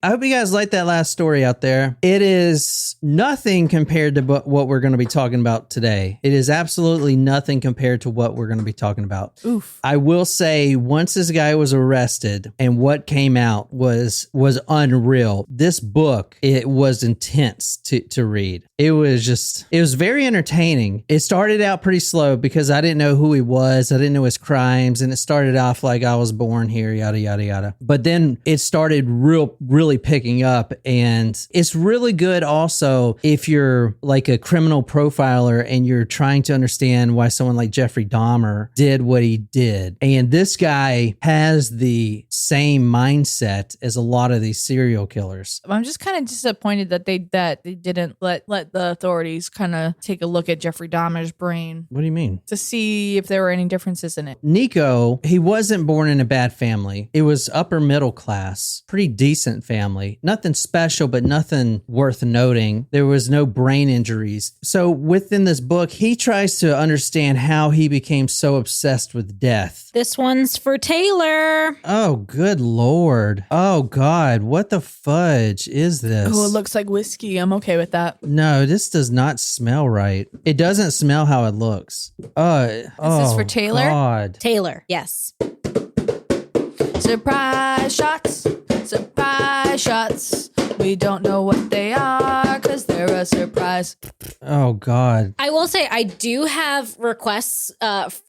I hope you guys like that last story out there. It is nothing compared to what we're going to be talking about today. It is absolutely nothing compared to what we're going to be talking about. Oof. I will say, once this guy was arrested and what came out was unreal. This book, it was intense to read. It was very entertaining. It started out pretty slow because I didn't know who he was. I didn't know his crimes. And it started off like I was born here, yada, yada, yada. But then it started really picking up. And it's really good also if you're like a criminal profiler and you're trying to understand why someone like Jeffrey Dahmer did what he did. And this guy has the same mindset as a lot of these serial killers. I'm just kind of disappointed that they didn't let the authorities kind of take a look at Jeffrey Dahmer's brain. What do you mean? To see if there were any differences in it. Nico, he wasn't born in a bad family. It was upper middle class, pretty decent family. Nothing special, but nothing worth noting. There was no brain injuries. So within this book, he tries to understand how he became so obsessed with death. This one's for Taylor. Oh, good Lord. Oh, God. What the fudge is this? Oh, it looks like whiskey. I'm okay with that. No, this does not smell right. It doesn't smell how it looks. Is this for Taylor? God. Taylor, yes. Surprise shots. Surprise shots. We don't know what they are because they're a surprise. Oh, God. I will say I do have requests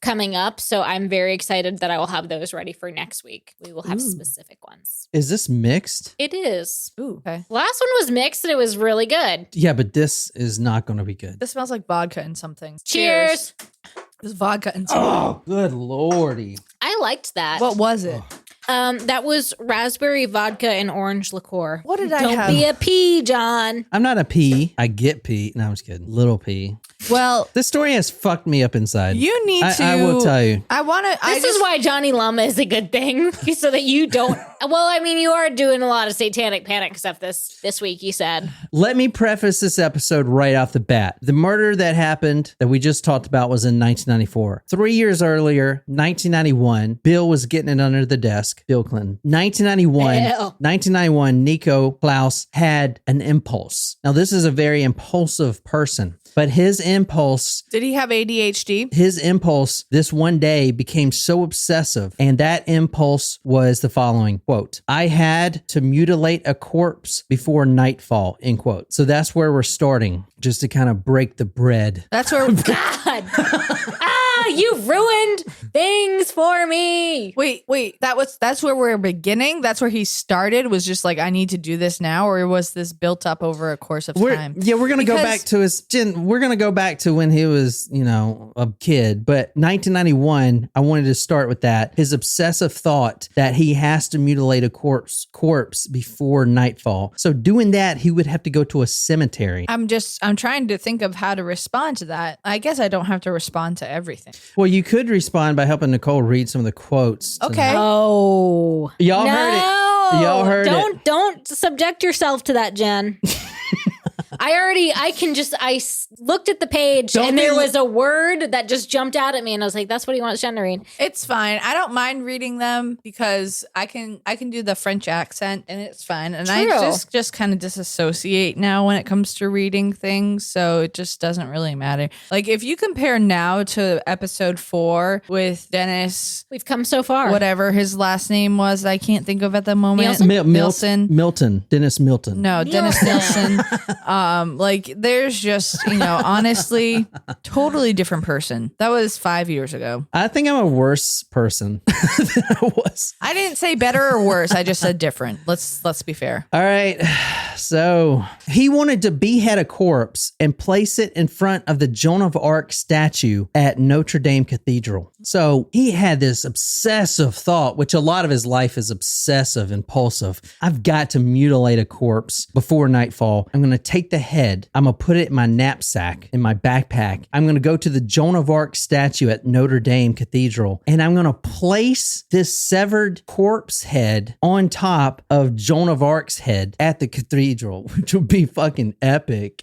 coming up, so I'm very excited that I will have those ready for next week. We will have specific ones. Is this mixed? It is. Ooh, okay. Last one was mixed and it was really good. Yeah, but this is not going to be good. This smells like vodka and something. Cheers. There's vodka and something. Oh, good Lordy. I liked that. What was it? That was raspberry vodka and orange liqueur. What did I Don't have? be a pea, John. I'm not a pea. I get pea. No, I'm just kidding. Little pea. Well, This story has fucked me up inside. you need to. I will tell you. I want to. This is why Johnny Llama is a good thing, so that you don't. Well, I mean, you are doing a lot of satanic panic stuff this week, you said. Let me preface this episode right off the bat. The murder that happened that we just talked about was in 1994. 3 years earlier, 1991, Bill was getting it under the desk. Bill Clinton. 1991, Nico Claux had an impulse. Now, this is a very impulsive person, but his impulse... Did he have ADHD? His impulse this one day became so obsessive, and that impulse was the following, quote, I had to mutilate a corpse before nightfall, end quote. So that's where we're starting, just to kind of break the bread. That's where. God. You ruined things for me. Wait. That's where we're beginning. That's where he started. Was just like, I need to do this now, or was this built up over a course of time? We're gonna go back to we're gonna go back to when he was, a kid. But 1991, I wanted to start with that. His obsessive thought that he has to mutilate a corpse before nightfall. So doing that, he would have to go to a cemetery. I'm trying to think of how to respond to that. I guess I don't have to respond to everything. Well, you could respond by helping Nicole read some of the quotes. Okay. Oh. Y'all heard it. Y'all heard it. Don't subject yourself to that, Jen. I looked at the page and there was a word that just jumped out at me and I was like, that's what he wants Jen to read. It's fine. I don't mind reading them because I can do the French accent and it's fine. And I just kind of disassociate now when it comes to reading things. So it just doesn't really matter. Like if you compare now to episode 4 with Dennis. We've come so far. Whatever his last name was, I can't think of at the moment. Milton. Dennis Milton. No, Dennis Nilsson. Like there's just, honestly, totally different person. That was 5 years ago. I think I'm a worse person than I was. I didn't say better or worse. I just said different. Let's be fair. All right. So he wanted to behead a corpse and place it in front of the Joan of Arc statue at Notre Dame Cathedral. So he had this obsessive thought, which a lot of his life is obsessive, impulsive. I've got to mutilate a corpse before nightfall. I'm going to take the head. I'm going to put it in my knapsack, in my backpack. I'm going to go to the Joan of Arc statue at Notre Dame Cathedral, and I'm going to place this severed corpse head on top of Joan of Arc's head at the cathedral, which would be fucking epic.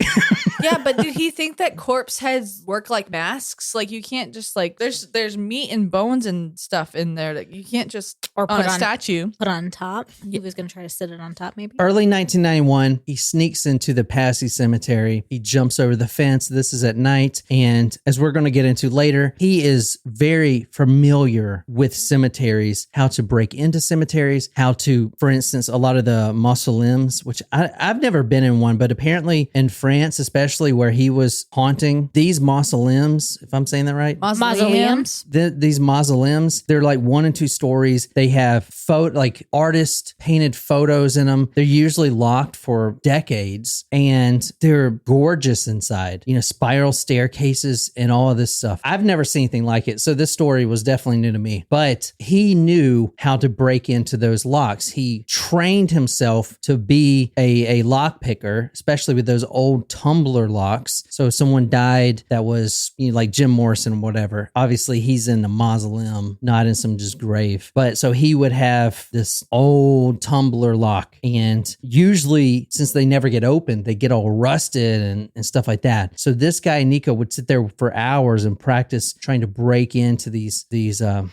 Yeah, but did he think that corpse heads work like masks? Like you can't just like there's meat and bones and stuff in there that you can't just or put on a statue. Put on top. He was going to try to sit it on top maybe. Early 1991, he sneaks into the Passy Cemetery. He jumps over the fence. This is at night. And as we're going to get into later, he is very familiar with cemeteries, how to break into cemeteries, how to, for instance, a lot of the mausoleums, which I've never been in one, but apparently in France, especially where he was haunting, these mausoleums, if I'm saying that right? Mausoleums? These mausoleums, they're like 1 and 2 stories. They have like artist painted photos in them. They're usually locked for decades and they're gorgeous inside, spiral staircases and all of this stuff. I've never seen anything like it. So this story was definitely new to me, but he knew how to break into those locks. He trained himself to be a lock picker, especially with those old tumbler locks. So if someone died that was like Jim Morrison, whatever, obviously he's in the mausoleum, not in some just grave. But so he would have this old tumbler lock, and usually since they never get opened, they get all rusted and stuff like that. So this guy, Nico, would sit there for hours and practice trying to break into these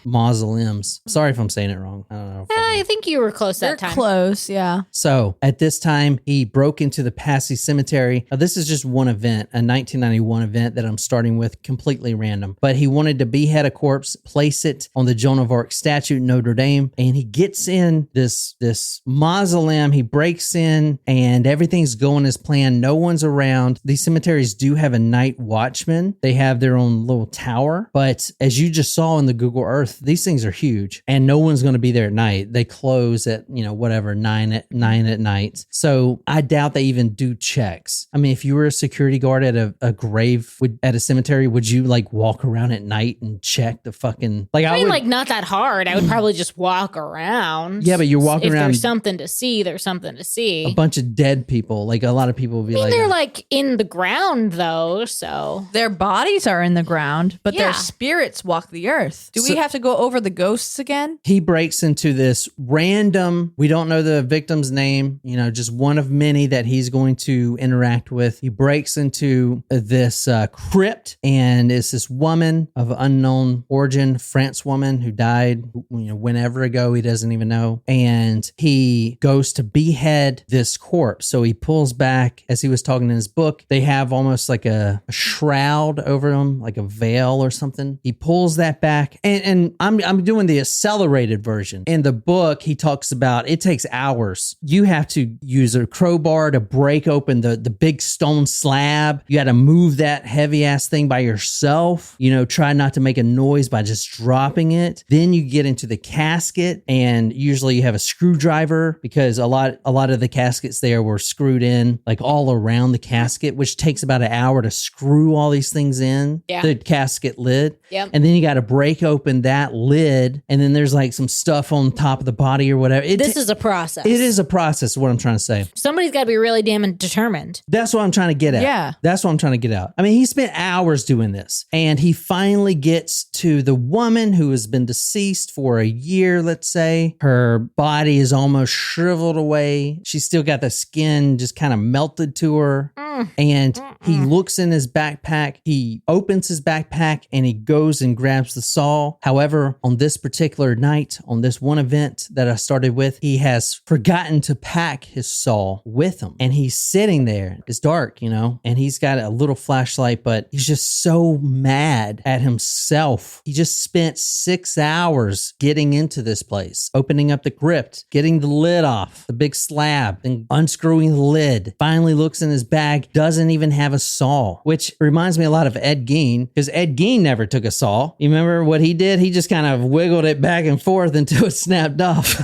mausoleums. Sorry if I'm saying it wrong. I don't know. I think you were close that time. Close, yeah. So at this time, he broke into the Passy Cemetery. Now, this is just one event, a 1991 event that I'm starting with, completely random. But he wanted to behead a corpse, place it on the Joan of Arc statue in Notre Dame, and he gets in this mausoleum. He breaks in, and everything's going as planned. No one's around. These cemeteries do have a night watchman. They have their own little tower, but as you just saw in the Google Earth, these things are huge, and no one's going to be there at night. They close at 9 at night. So I doubt they even do checks. I mean, if you were a security guard at a grave at a cemetery, would you like walk around at night and check the fucking I mean, like not that hard. I would probably just walk around. Yeah, but you're walking around. If there's something to see, there's something to see. A bunch of dead people. Like a lot of people would be they're like in the ground though, so their bodies are in the ground, but their spirits walk the earth. Do we have to go over the ghosts again? He breaks into this random, we don't know the victim's name, just one of many that he's going to interact with. He breaks into this crypt, and it's this woman of unknown origin, French woman who died whenever ago, he doesn't even know. And he goes to behead this corpse. So he pulls back, as he was talking in his book, they have almost like a shroud over them, like a veil or something. He pulls that back, and I'm doing the accelerated version. In the book, he talks about it takes hours. You have to use a crowbar to break open the big stone slab. You got to move that heavy ass thing by yourself. Try not to make a noise by just dropping it. Then you get into the casket, and usually you have a screwdriver because a lot of the caskets there were screwed in like all around the casket, which takes about an hour to screw all these things in. Yeah. The casket lid. Yep. And then you got to break open that lid, and then there's like some stuff on top of the body or whatever. This is a process. It is a process, is what I'm trying to say. Somebody's got to be really damn determined. That's what I'm trying to get at. Yeah. That's what I'm trying to get out. I mean, he spent hours doing this, and he finally gets to the woman who has been deceased for a year, let's say. Her body is almost shriveled away. She's still got the skin just kind of melted to her. And he looks in his backpack. He opens his backpack and he goes and grabs the saw. However, on this particular night, on this one event that I started with, he has forgotten to pack his saw with him. And he's sitting there. It's dark, and he's got a little flashlight, but he's just so mad at himself. He just spent 6 hours getting into this place, opening up the crypt, getting the lid off, the big slab, and unscrewing the lid. Finally looks in his bag, doesn't even have a saw, which reminds me a lot of Ed Gein, because Ed Gein never took a saw. You remember what he did? He just kind of wiggled it back and forth until it snapped off.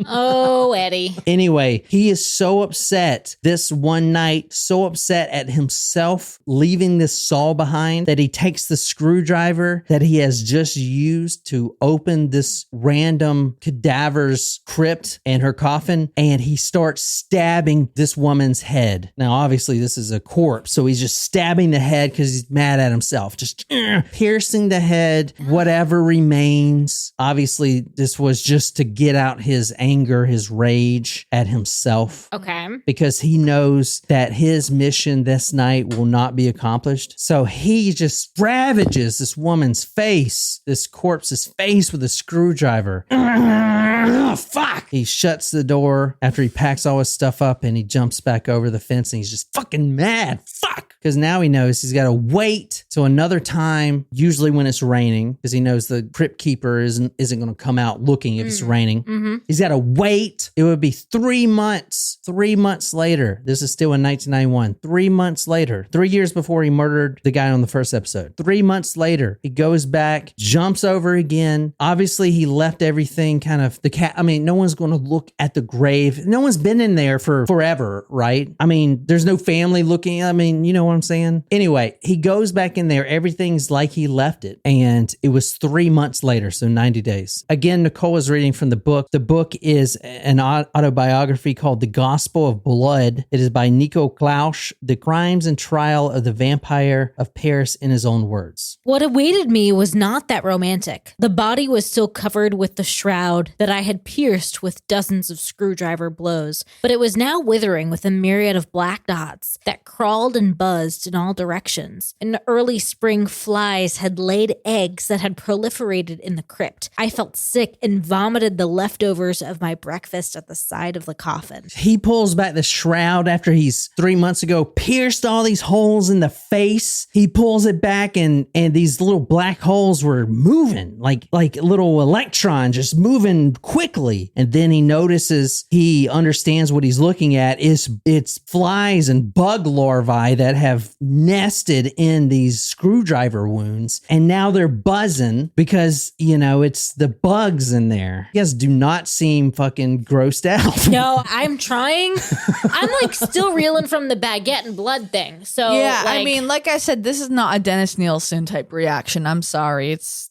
Oh, Eddie. Anyway, he is so upset this one night, so upset at himself leaving this saw behind, that he takes the screwdriver that he has just used to open this random cadaver's crypt and her coffin, and he starts stabbing this woman's head. Now, obviously, this is a corpse, so he's just stabbing the head because he's mad at himself, just piercing the head, whatever remains. Obviously, this was just to get out his anger, his rage at himself. Okay. Because he knows that his mission this night will not be accomplished. So he just ravages this woman's face, this corpse's face with a screwdriver. Oh, fuck! He shuts the door after he packs all his stuff up and he jumps back over the fence and he's just fucking mad. Fuck! Because now he knows he's got to wait till another time, usually when it's raining, because he knows the crypt keeper isn't going to come out looking if it's raining. Mm-hmm. He's got to wait. It would be 3 months. 3 months later. This is still in 1991. 3 months later. 3 years before he murdered the guy on the first episode. 3 months later, he goes back, jumps over again. Obviously, he left everything kind of no one's going to look at the grave. No one's been in there for forever, right? I mean, there's no family looking. I mean, you know what I'm saying? Anyway, he goes back in there. Everything's like he left it. And it was 3 months later, so 90 days. Again, Nicole is reading from the book. The book is an autobiography called The Gospel of Blood. It is by Nico Claux, The Crimes and Trial of the Vampire of Paris in his own words. What awaited me was not that romantic. The body was still covered with the shroud that I had pierced with dozens of screwdriver blows, but it was now withering with a myriad of black dots that crawled and buzzed in all directions. In the early spring, flies had laid eggs that had proliferated in the crypt. I felt sick and vomited the leftovers of my breakfast at the side of the coffin. He pulls back the shroud after he's 3 months ago pierced all these holes in the face. He pulls it back and these little black holes were moving like little electrons just moving quickly. And then he understands what he's looking at is it's flies and bug larvae that have nested in these screwdriver wounds. And now they're buzzing because, it's the bugs in there. You guys do not seem fucking grossed out. No, I'm trying. I'm still reeling from the baguette and blood thing. So yeah, I mean, like I said, this is not a Dennis Nielsen type reaction. I'm sorry. It's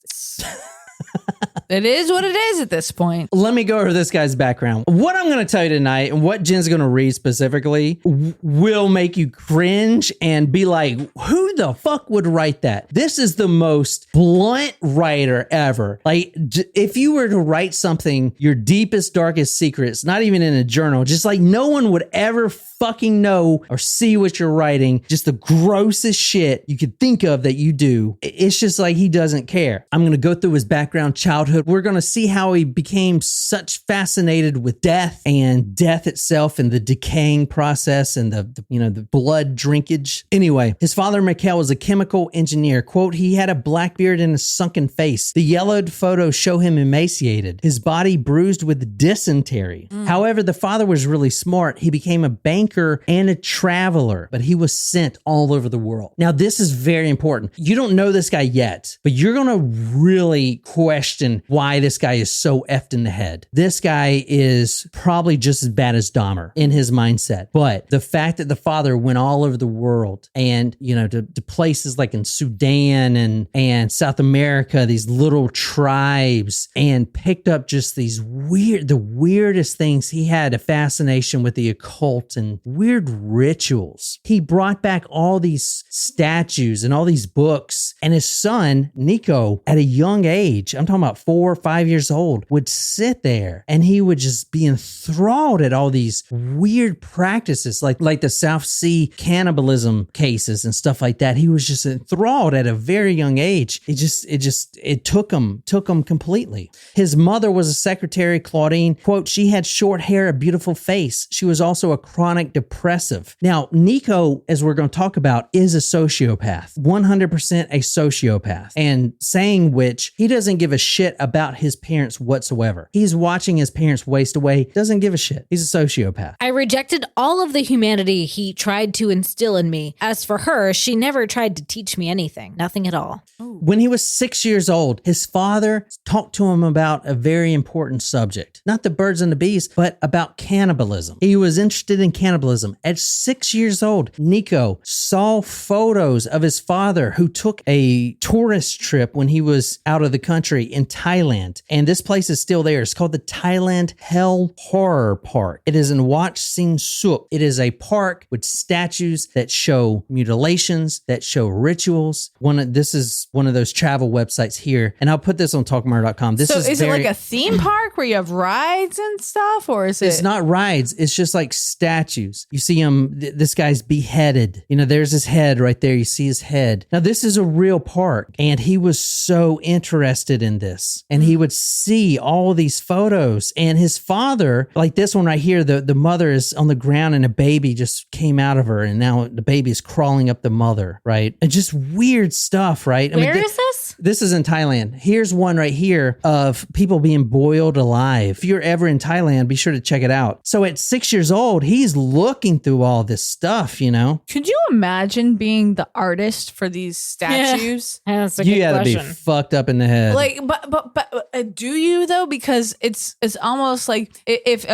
it is what it is at this point. Let me go over this guy's background. What I'm going to tell you tonight and what Jen's going to read specifically will make you cringe and be like, who the fuck would write that? This is the most blunt writer ever. If you were to write something, your deepest, darkest secrets, not even in a journal, just no one would ever fucking know or see what you're writing. Just the grossest shit you could think of that you do. It's just he doesn't care. I'm going to go through his background, childhood. We're going to see how he became such fascinated with death and death itself and the decaying process and the blood drinkage. Anyway, his father, Michael, was a chemical engineer. Quote, he had a black beard and a sunken face. The yellowed photos show him emaciated, his body bruised with dysentery. However, the father was really smart. He became a banker and a traveler, but he was sent all over the world. Now, this is very important. You don't know this guy yet, but you're going to really question why this guy is so effed in the head. This guy is probably just as bad as Dahmer in his mindset. But the fact that the father went all over the world and, to places like in Sudan and South America, these little tribes, and picked up just the weirdest things. He had a fascination with the occult and weird rituals. He brought back all these statues and all these books, and his son, Nico, at a young age, I'm talking about 4 or 5 years old, would sit there and he would just be enthralled at all these weird practices, like the South Sea cannibalism cases and stuff like that. He was just enthralled at a very young age. It took him completely. His mother was a secretary, Claudine. Quote, she had short hair, a beautiful face. She was also a chronic depressive. Now, Nico, as we're going to talk about, is a sociopath, 100% a sociopath, and saying which he doesn't give a shit about his parents whatsoever. He's watching his parents waste away, doesn't give a shit. He's a sociopath. I rejected all of the humanity he tried to instill in me. As for her, she never tried to teach me anything, nothing at all. When he was 6 years old, his father talked to him about a very important subject, not the birds and the bees, but about cannibalism. He was interested in cannibalism. At 6 years old, Nico saw photos of his father who took a tourist trip when he was out of the country, entitled Thailand. And this place is still there. It's called the Thailand Hell Horror Park. It is in Wat Sing Suk. It is a park with statues that show mutilations, that show rituals. This is one of those travel websites here. And I'll put this on talkmurder.com. So is it like a theme park where you have rides and stuff? Or is it? It's not rides. It's just like statues. You see him, this guy's beheaded. You know, there's his head right there. You see his head. Now, this is a real park. And he was so interested in this. And he would see all these photos. And his father, like this one right here, the mother is on the ground and a baby just came out of her. And now the baby is crawling up the mother, right? And just weird stuff, right? Where is this? This is in Thailand. Here's one right here of people being boiled alive. If you're ever in Thailand, be sure to check it out. So at 6 years old, he's looking through all this stuff, you know? Could you imagine being the artist for these statues? Yeah, that's a good question. You gotta be fucked up in the head. Like, but do you though? Because it's almost like if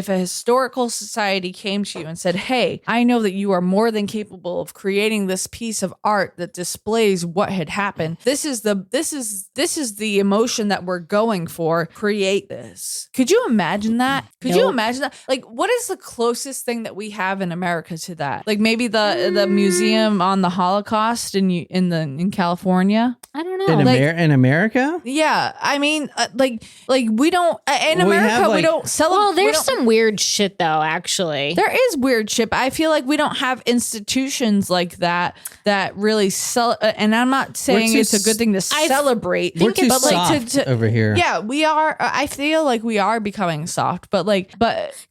a historical society came to you and said, "Hey, I know that you are more than capable of creating this piece of art that displays what had happened. This is the emotion that we're going for. Create this." Could you imagine that? Could you imagine that? Like, what is the closest thing that we have in America to that? Like maybe the museum on the Holocaust in California. I don't know. In America? Yeah, I mean, like we don't in America we don't celebrate. Well, there's some weird shit though. Actually, there is weird shit. But I feel like we don't have institutions like that really and I'm not saying it's a good thing to celebrate. We're too soft over here. Yeah, we are. I feel like we are becoming soft, but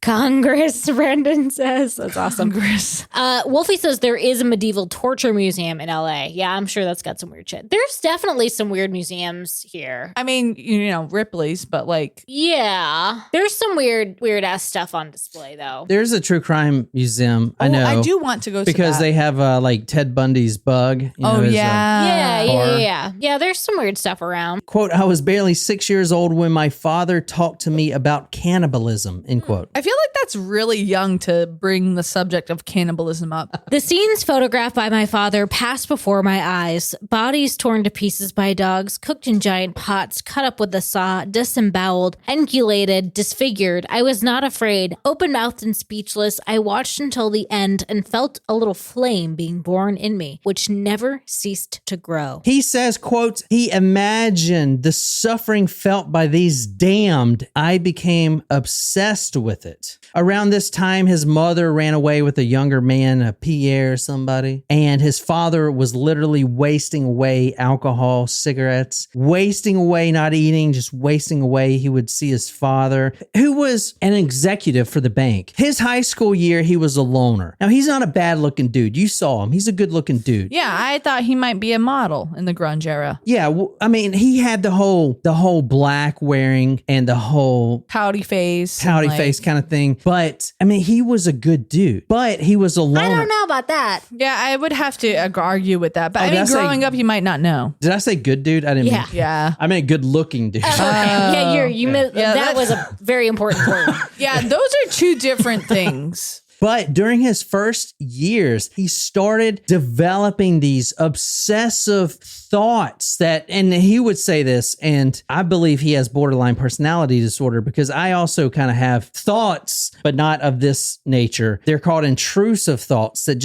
Congress. Brendan says that's awesome. Congress. Wolfie says there is a medieval torture museum in LA. Yeah, I'm sure that's got some weird shit. There's definitely some weird museums here. I mean, you know, Ripley's, but yeah, there's some weird ass stuff on display though. There's a true crime museum. I know. I do want to go because they have like Ted Bundy's bug. Yeah. There's some weird stuff around. Quote, "I was barely 6 years old when my father talked to me about cannibalism," end quote. I feel like that's really young to bring the subject of cannibalism up. The scenes photographed by my father passed before my eyes. Bodies torn to pieces by dogs, cooked in giant pots, cut up with a saw, disemboweled, enculated, disfigured. I was not afraid. Open-mouthed and speechless, I watched until the end and felt a little flame being born in me, which never ceased to grow. He says, quote, "He imagined the suffering felt by these damned. I became obsessed with it." Around this time, his mother ran away with a younger man, Pierre or somebody, and his father was literally wasting away alcohol, cigarettes, wasting away not eating, just wasting away. He would see his father, who was an executive for the bank. His high school year, he was a loner. Now, he's not a bad-looking dude. You saw him. He's a good-looking dude. Yeah, I thought he might be a model in the grunge era. Yeah, well, I mean, he had the whole black wearing and the whole pouty face kind of thing. But I mean, he was a good dude, but he was a loner. I don't know about that. Yeah, I would have to argue with that. But I mean, growing up, you might not know. Did I say good dude? I didn't. Yeah. I meant good looking dude. That was a very important word. Yeah, those are two different things. But during his first years, he started developing these obsessive thoughts and he would say this, and I believe he has borderline personality disorder because I also kind of have thoughts, but not of this nature. They're called intrusive thoughts that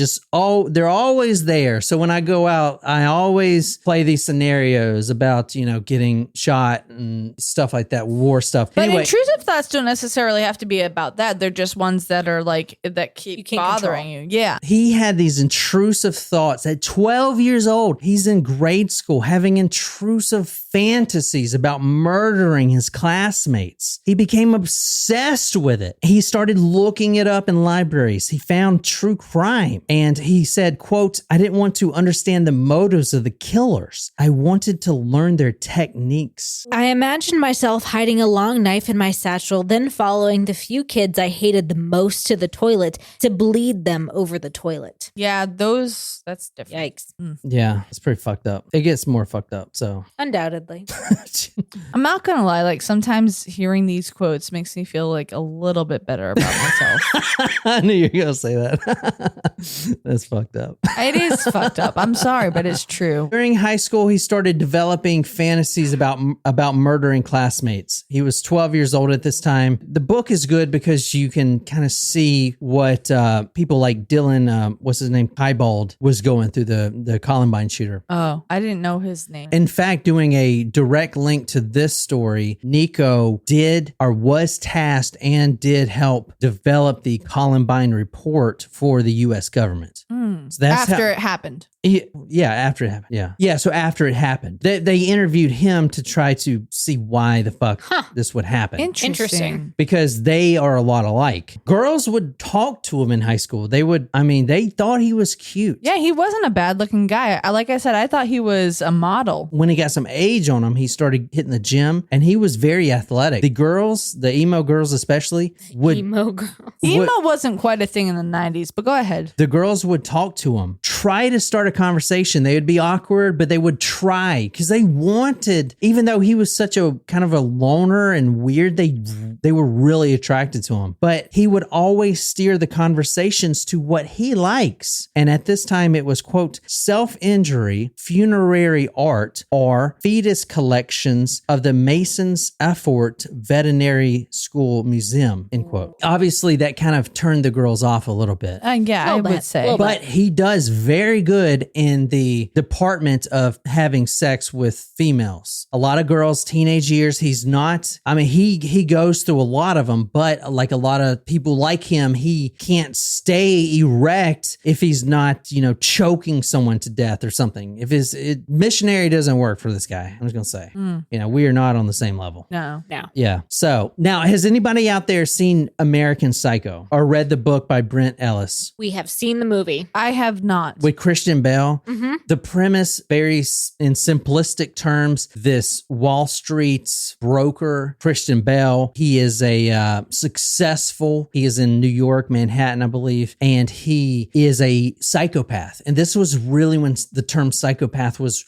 they're always there. So when I go out, I always play these scenarios about, getting shot and stuff like that, war stuff. But anyway, intrusive thoughts don't necessarily have to be about that. They're just ones that are that keep bothering you. Yeah. He had these intrusive thoughts at 12 years old. He's in grade school having intrusive fantasies about murdering his classmates. He became obsessed with it. He started looking it up in libraries. He found true crime. And he said, quote, "I didn't want to understand the motives of the killers. I wanted to learn their techniques." I imagined myself hiding a long knife in my satchel, then following the few kids I hated the most to the toilet toilet to bleed them over the toilet. Yeah, that's different. Yikes. Yeah, it's pretty fucked up. It gets more fucked up. So Undoubtedly. I'm not gonna lie, like sometimes hearing these quotes makes me feel like a little bit better about myself. I knew you were gonna say that. That's fucked up. It is fucked up. I'm sorry, but it's true. During high school, he started developing fantasies about murdering classmates. He was 12 years old at this time. The book is good because you can kind of see what people like Dylan, what's his name, Piebald, was going through the Columbine shooter. Oh, I didn't know his name. In fact, doing a direct link to this story, Nico was tasked and did help develop the Columbine report for the U.S. government. So that's after it happened. Yeah, after it happened. Yeah. So after it happened, they interviewed him to try to see why the fuck this would happen. Interesting. Because they are a lot alike. Girls would talk to him in high school. They thought he was cute. Yeah, he wasn't a bad looking guy. Like I said, I thought he was a model. When he got some age on him, he started hitting the gym and he was very athletic. The girls, the emo girls especially, Emo girl. Emo wasn't quite a thing in the 90s, but go ahead. The girls would talk to him, try to start a conversation. They would be awkward, but they would try because they wanted, even though he was such a kind of a loner and weird, they were really attracted to him. But he would always steer the conversations to what he likes. And at this time, it was, quote, self-injury, funerary art, or fetus collections of the Masons Effort Veterinary School Museum, end quote. Obviously, that kind of turned the girls off a little bit. Yeah, I would say. But he does very good in the department of having sex with females. A lot of girls, teenage years, he's not, he goes through a lot of them, but like a lot of people like him, he can't stay erect if he's not, choking someone to death or something. If missionary doesn't work for this guy, I'm just going to say, we are not on the same level. No. Yeah. So now, has anybody out there seen American Psycho or read the book by Brent Ellis? We have seen the movie. I have not. With Christian Bale. Mm-hmm. The premise, very in simplistic terms, this Wall Street broker, Christian Bale, he is a he is in New York, Manhattan, I believe, and he is a psychopath. And this was really when the term psychopath was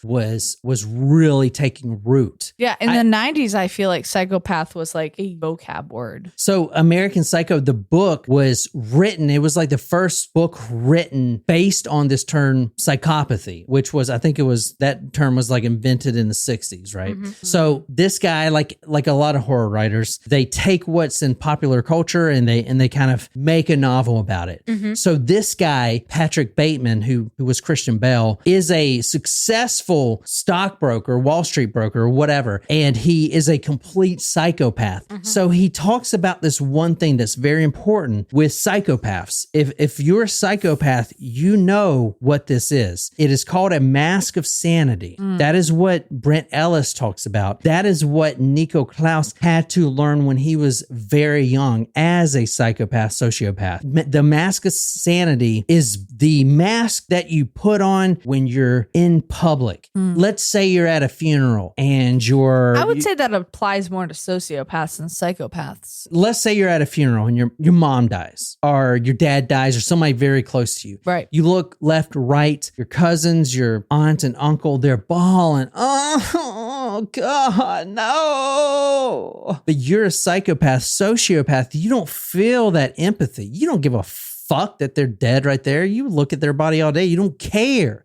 really taking root. Yeah, in the 90s, I feel like psychopath was like a vocab word. So American Psycho, the book was written, it was like the first book written based on this term psychopathy, which was, I think that term was like invented in the 60s, right? Mm-hmm. So this guy, like a lot of horror writers, they take what's in popular culture and they kind of make a novel about it. Mm-hmm. So this guy, Patrick Bateman, who was Christian Bale, is a successful stockbroker, Wall Street broker, whatever, and he is a complete psychopath. Mm-hmm. So he talks about this one thing that's very important with psychopaths. If you're a psychopath, you know what this is. It is called a mask of sanity. That is what Brent Ellis talks about. That is what Nico Claux had to learn when he was very young as a psychopath, sociopath. The mask of sanity is the mask that you put on when you're in public. Let's say you're at a funeral and I would say that applies more to sociopaths than psychopaths. Let's say you're at a funeral and your mom dies or your dad dies or somebody very close to you. Right. You look left, right, your cousins, your aunt and uncle, they're bawling. Oh God, no. But you're a psychopath, sociopath. You don't feel that empathy. You don't give a fuck that they're dead right there. You look at their body all day. You don't care.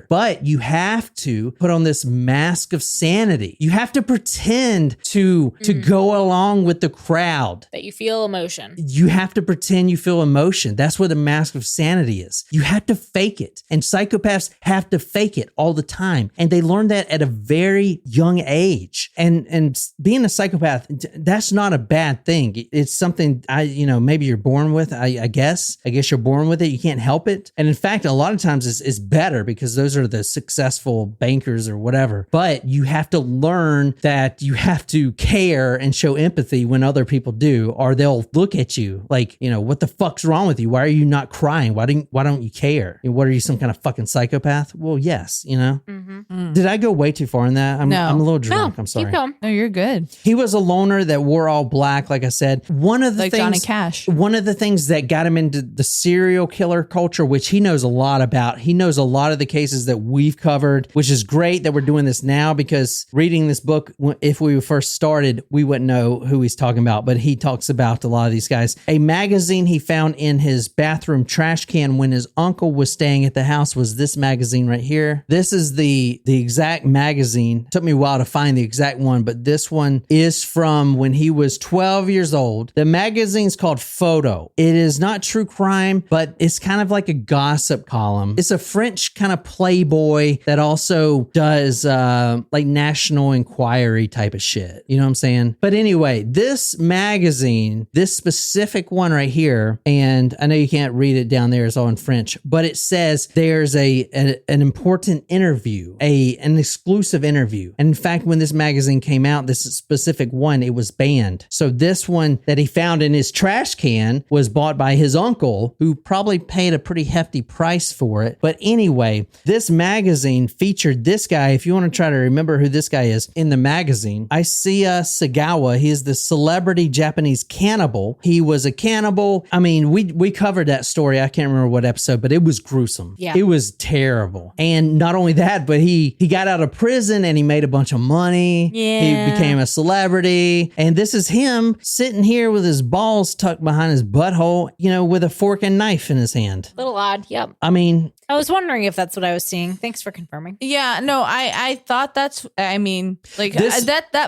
But you have to put on this mask of sanity. You have to pretend to go along with the crowd. That you feel emotion. You have to pretend you feel emotion. That's what the mask of sanity is. You have to fake it. And psychopaths have to fake it all the time. And they learn that at a very young age. And being a psychopath, that's not a bad thing. It's something maybe you're born with, I guess. I guess you're born with it. You can't help it. And in fact, a lot of times it's better because those are the successful bankers or whatever. But you have to learn that you have to care and show empathy when other people do, or they'll look at you like, what the fuck's wrong with you? Why are you not crying? Why don't you care? What are you, some kind of fucking psychopath? Well, yes, Did I go way too far in that? No. I'm a little drunk. No, I'm sorry. Keep going. No, you're good. He was a loner that wore all black, like I said. One of the things, Johnny Cash. One of the things that got him into the serial killer culture, which he knows a lot about. He knows a lot of the cases that we've covered, which is great that we're doing this now, because reading this book, if we first started, we wouldn't know who he's talking about, but he talks about a lot of these guys. A magazine he found in his bathroom trash can when his uncle was staying at the house was this magazine right here. This is the exact magazine. It took me a while to find the exact one, but this one is from when he was 12 years old. The magazine's called Photo. It is not true crime, but it's kind of like a gossip column. It's a French kind of playboy that also does like National Enquiry type of shit. You know what I'm saying? But anyway, this magazine, this specific one right here, and I know you can't read it down there, it's all in French, but it says there's an important interview, an exclusive interview. And in fact, when this magazine came out, this specific one, it was banned. So this one that he found in his trash can was bought by his uncle, who probably paid a pretty hefty price for it. But anyway, this magazine featured this guy. If you want to try to remember who this guy is in the magazine, Isaiah Sagawa. He is the celebrity Japanese cannibal. He was a cannibal. I mean, we covered that story. I can't remember what episode, but it was gruesome. Yeah. It was terrible. And not only that, but he got out of prison and he made a bunch of money. Yeah. He became a celebrity. And this is him sitting here with his balls tucked behind his butthole, with a fork and knife in his hand. Little odd. Yep. I mean, I was wondering if that's what I was seeing. Thanks for confirming. Yeah, no, I thought that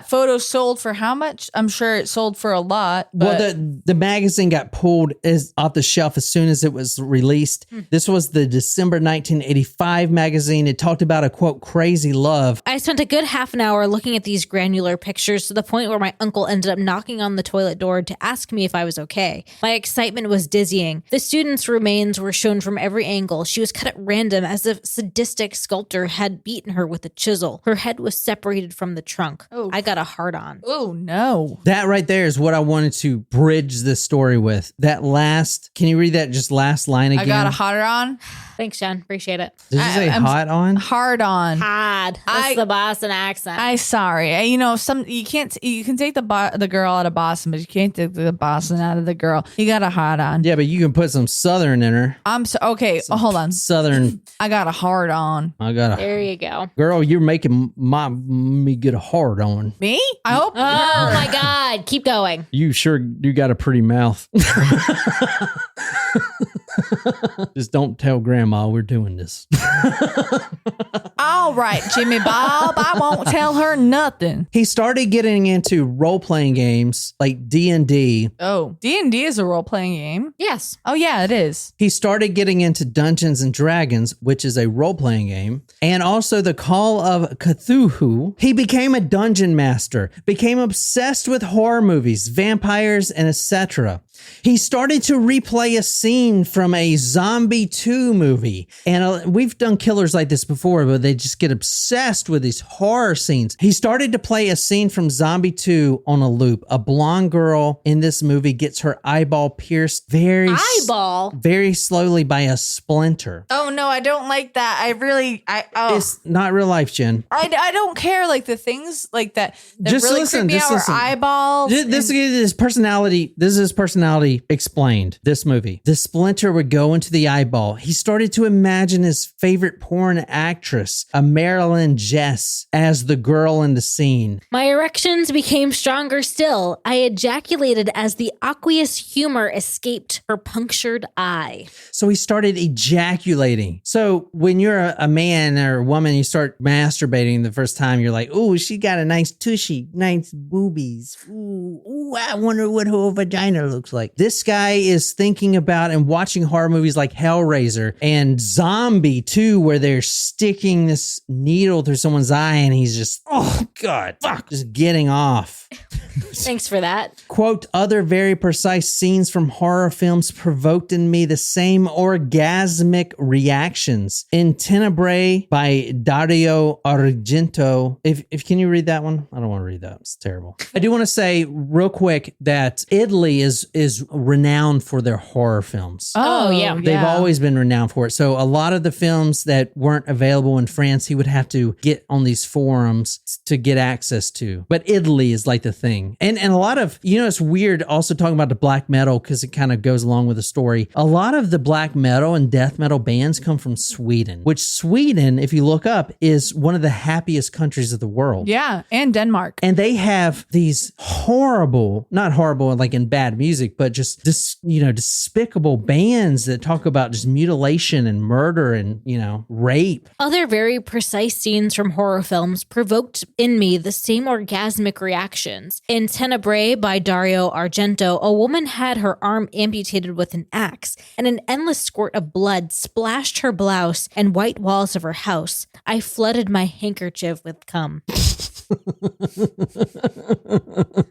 photo sold for how much? I'm sure it sold for a lot. But well, the magazine got pulled off the shelf as soon as it was released. This was the December 1985 magazine. It talked about a, quote, crazy love. I spent a good half an hour looking at these granular pictures to the point where my uncle ended up knocking on the toilet door to ask me if I was okay. My excitement was dizzying. The student's remains were shown from every angle. She was cut at random as if a sadistic sculptor had beaten her with a chisel. Her head was separated from the trunk. Oh. I got a hard on. Oh, no. That right there is what I wanted to bridge this story with. Can you read that just last line again? I got a hard on. Thanks, John. Appreciate it. Did you say hot on? Hard on. Hard. That's the Boston accent. Sorry. You can take the girl out of Boston, but you can't take the Boston out of the girl. You got a hot on. Yeah, but you can put some Southern in her. Okay. Hold on. Southern. I got a hard on. There you go. Girl, you're making me get a hard on. Me? I hope. Oh my God. Keep going. You got a pretty mouth. Just don't tell grandma we're doing this. All right, Jimmy Bob, I won't tell her nothing. He started getting into role-playing games like D&D. Oh, D&D is a role-playing game? Yes. Oh, yeah, it is. He started getting into Dungeons and Dragons, which is a role-playing game, and also the Call of Cthulhu. He became a dungeon master, became obsessed with horror movies, vampires, and etc. He started to replay a scene from a Zombie 2 movie. And we've done killers like this before, but they just get obsessed with these horror scenes. He started to play a scene from Zombie 2 on a loop. A blonde girl in this movie gets her eyeball pierced very slowly by a splinter. Oh, no, I don't like that. It's not real life, Jen. I don't care, like the things like that just really listen, creep me just out, listen. or eyeballs. This is his personality. This is his personality explained. This movie. The splinter would go into the eyeball. He started to imagine his favorite porn actress, a Marilyn Jess, as the girl in the scene. My erections became stronger still. I ejaculated as the aqueous humor escaped her punctured eye. So he started ejaculating. So when you're a man or a woman, you start masturbating the first time, you're like, oh, she got a nice tushy, nice boobies. Ooh, I wonder what her vagina looks like. This guy is thinking about and watching horror movies like Hellraiser and Zombie 2, where they're sticking this needle through someone's eye and he's just, oh God, fuck, just getting off. Thanks for that. Quote, other very precise scenes from horror films provoked in me the same orgasmic reactions. In Tenebrae by Dario Argento. If can you read that one? I don't want to read that. It's terrible. I do want to say real quick that Italy is renowned for their horror films. Oh, yeah. They've always been renowned for it. So a lot of the films that weren't available in France, he would have to get on these forums to get access to. But Italy is like the thing. And a lot of, it's weird also talking about the black metal because it kind of goes along with the story. A lot of the black metal and death metal bands come from Sweden, which Sweden, if you look up, is one of the happiest countries of the world. Yeah, and Denmark. And they have these horrible, not horrible like in bad music, but just despicable bands that talk about just mutilation and murder and, rape. Other very precise scenes from horror films provoked in me the same orgasmic reactions. In Tenebrae by Dario Argento, a woman had her arm amputated with an axe, and an endless squirt of blood splashed her blouse and white walls of her house. I flooded my handkerchief with cum.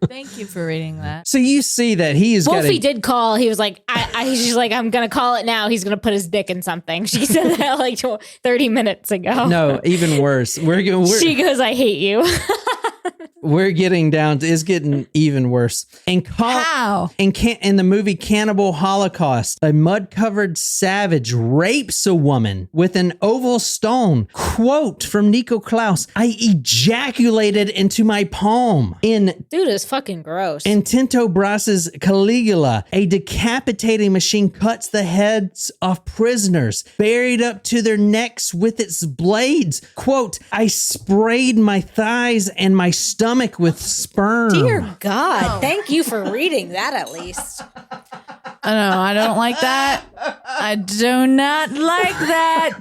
Thank you for reading that. So you see that he's Wolfie did call. He was like, she's like, I'm going to call it now. He's going to put his dick in something. She said that like 30 minutes ago. No, even worse. She goes, I hate you. We're getting down to, it's getting even worse. How? In the movie Cannibal Holocaust, a mud-covered savage rapes a woman with an oval stone. Quote from Nico Claux, I ejaculated into my palm. Dude, it's fucking gross. In Tinto Brass's Caligula, a decapitating machine cuts the heads of prisoners, buried up to their necks with its blades. Quote, I sprayed my thighs and my stomach with sperm. Dear God, thank you for reading that at least. I don't like that. I do not like that.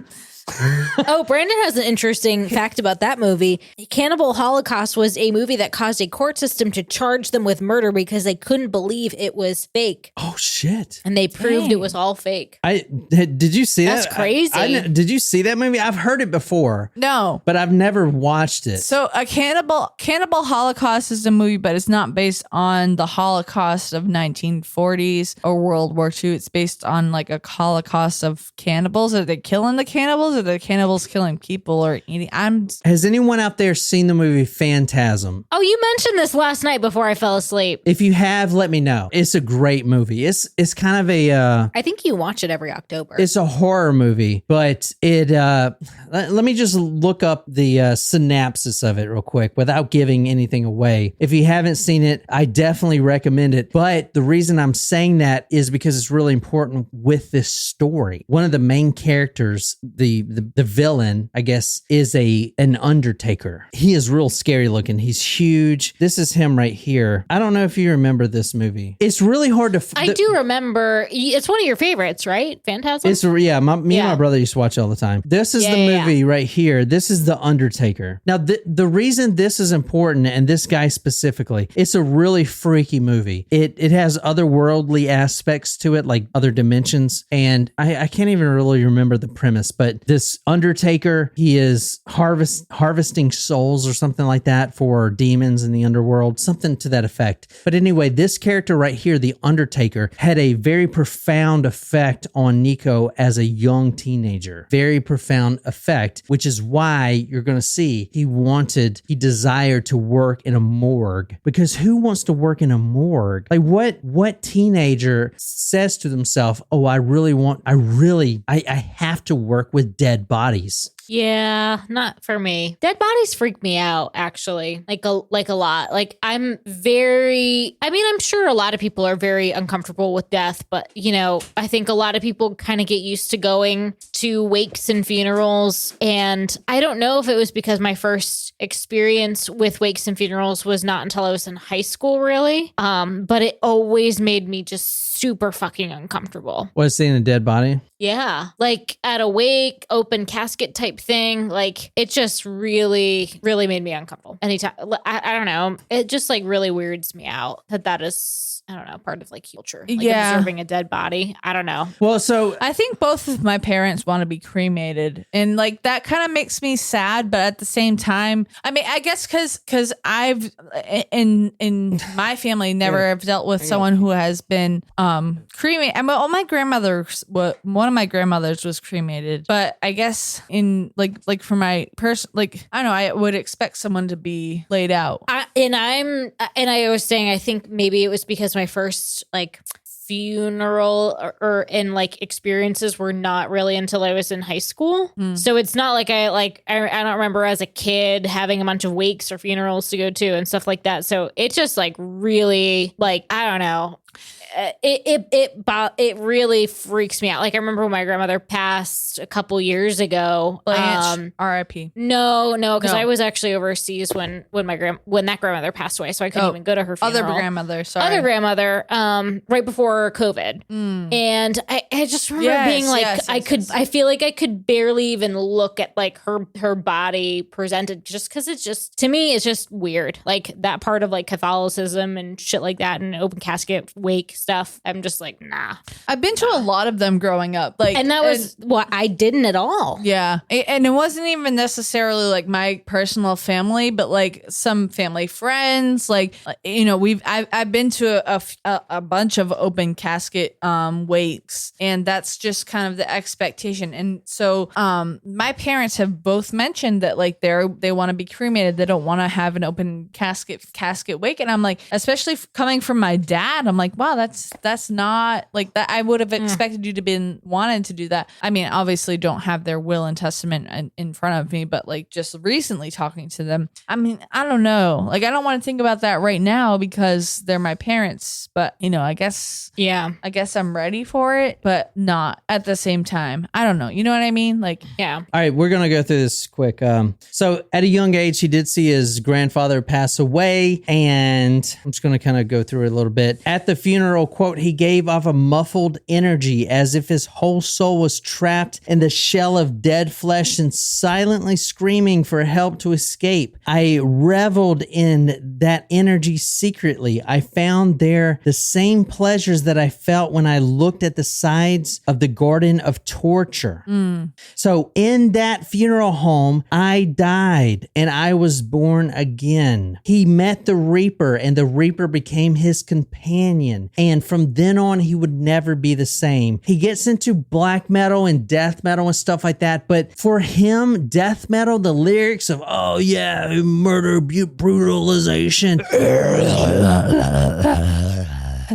Oh, Brandon has an interesting fact about that movie. Cannibal Holocaust was a movie that caused a court system to charge them with murder because they couldn't believe it was fake. Oh, shit. And they proved it was all fake. Did you see that? That's crazy. Did you see that movie? I've heard it before. No. But I've never watched it. So a Cannibal Holocaust is a movie, but it's not based on the Holocaust of 1940s or World War II. It's based on like a Holocaust of cannibals. Are they killing the cannibals? Are the cannibals killing people or eating? Has anyone out there seen the movie Phantasm? Oh, you mentioned this last night before I fell asleep. If you have, let me know. It's a great movie. It's kind of a... I think you watch it every October. It's a horror movie, but it... let me just look up the synopsis of it real quick without giving anything away. If you haven't seen it, I definitely recommend it. But the reason I'm saying that is because it's really important with this story. One of the main characters, the villain, I guess, is an undertaker. He is real scary looking. He's huge. This is him right here. I don't know if you remember this movie. It's really hard to... I do remember. It's one of your favorites, right? Phantasm? Me and my brother used to watch it all the time. This is the movie right here. This is The Undertaker. Now, the reason this is important, and this guy specifically, it's a really freaky movie. It has otherworldly aspects to it, like other dimensions, and I can't even really remember the premise, but this Undertaker, he is harvesting souls or something like that for demons in the underworld, something to that effect. But anyway, this character right here, the Undertaker, had a very profound effect on Nico as a young teenager. Very profound effect, which is why you're going to see he desired to work in a morgue. Because who wants to work in a morgue? Like what teenager says to themselves, oh, I have to work with dead bodies. Yeah, not for me. Dead bodies freak me out, actually, like a lot. Like I'm sure a lot of people are very uncomfortable with death, but I think a lot of people kind of get used to going to wakes and funerals. And I don't know if it was because my first experience with wakes and funerals was not until I was in high school, really. But it always made me just super fucking uncomfortable. Was seeing a dead body? Yeah, like at a wake, open casket type thing. Like it just really, really made me uncomfortable. Anytime, I don't know. It just like really weirds me out that is, I don't know, part of like culture. Like observing a dead body. I don't know. Well, so I think both of my parents want to be cremated, and like that kind of makes me sad. But at the same time, I mean, I guess because I've in my family never have dealt with someone who has been cremated. I mean, one of my grandmothers was cremated, but I guess in like for my person, like I don't know, I would expect someone to be laid out. I was saying, I think maybe it was because my first like funeral or and like experiences were not really until I was in high school. So it's not like I don't remember as a kid having a bunch of wakes or funerals to go to and stuff like that. So it just like really like, I don't know. It really freaks me out. Like I remember when my grandmother passed a couple years ago. R.I.P. No, because I was actually overseas when that grandmother passed away, so I couldn't even go to her funeral. Other grandmother, right before COVID, and I just remember being like, I feel like I could barely even look at like her body presented, just because it's just, to me, it's just weird. Like that part of like Catholicism and shit like that, and open casket wake stuff. I'm just like, nah. I've been to a lot of them growing up. Like, and that was what I didn't at all. Yeah. And it wasn't even necessarily like my personal family, but like some family friends, like, you know, I've been to a bunch of open casket wakes, and that's just kind of the expectation. And so my parents have both mentioned that like they want to be cremated. They don't want to have an open casket wake. And I'm like, especially coming from my dad, I'm like, wow, that's not like that. I would have expected you to be wanted to do that. I mean, obviously don't have their will and testament in front of me, but like just recently talking to them, I mean, I don't know. Like, I don't want to think about that right now because they're my parents, but you know, I guess I'm ready for it, but not at the same time. I don't know. You know what I mean? Like, yeah. All right, we're going to go through this quick. So at a young age, he did see his grandfather pass away, and I'm just going to kind of go through it a little bit. At the funeral, quote, he gave off a muffled energy as if his whole soul was trapped in the shell of dead flesh and silently screaming for help to escape. I reveled in that energy secretly. I found there the same pleasures that I felt when I looked at the sides of the garden of torture. So in that funeral home, I died and I was born again. He met the Reaper, and the Reaper became his companion. And from then on, he would never be the same. He gets into black metal and death metal and stuff like that. But for him, death metal, the lyrics of, oh yeah, murder, brutalization.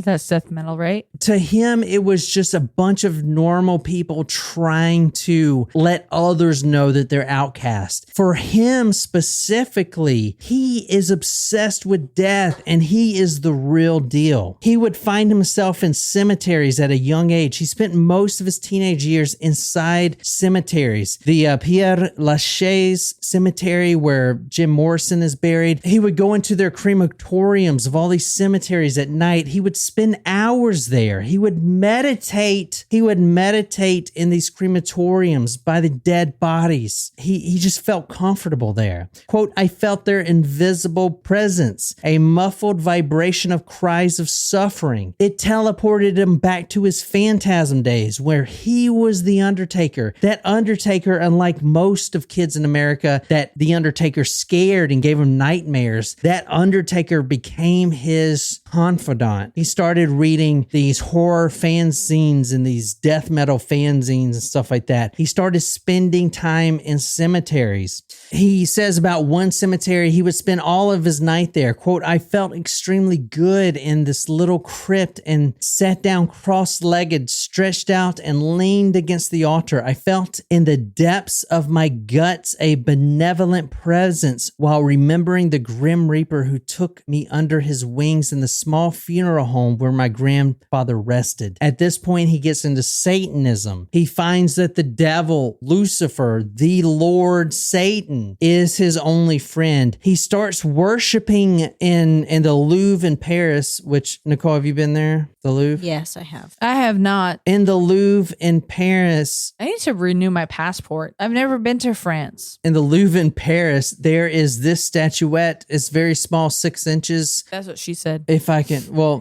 That's death metal, right? To him, it was just a bunch of normal people trying to let others know that they're outcast. For him specifically, he is obsessed with death, and he is the real deal. He would find himself in cemeteries at a young age. He spent most of his teenage years inside cemeteries. The Père Lachaise cemetery, where Jim Morrison is buried. He would go into their crematoriums of all these cemeteries at night. He would spend hours there. He would meditate. He would meditate in these crematoriums by the dead bodies. He just felt comfortable there. Quote, I felt their invisible presence, a muffled vibration of cries of suffering. It teleported him back to his phantasm days where he was the Undertaker. That Undertaker, unlike most of kids in America, that the Undertaker scared and gave him nightmares, that Undertaker became his confidant. He started reading these horror fanzines and these death metal fanzines and stuff like that. He started spending time in cemeteries. He says about one cemetery, he would spend all of his night there. Quote, I felt extremely good in this little crypt and sat down cross-legged, stretched out, and leaned against the altar. I felt in the depths of my guts a benevolent presence while remembering the Grim Reaper who took me under his wings in the small funeral home where my grandfather rested. At this point, he gets into Satanism. He finds that the devil, Lucifer, the Lord Satan, is his only friend. He starts worshiping in the Louvre in Paris, which, Nicole, have you been there? The Louvre? Yes, I have. I have not. In the Louvre in Paris. I need to renew my passport. I've never been to France. In the Louvre in Paris, there is this statuette. It's very small, 6 inches. That's what she said. If I can, well.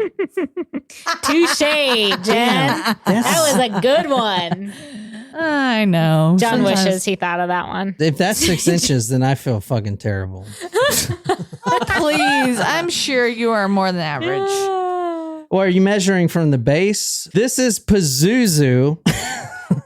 Touche, Jen. That was a good one. I know. John wishes he thought of that one. If that's 6 inches, then I feel fucking terrible. Please, I'm sure you are more than average. Well, are you measuring from the base? This is Pazuzu.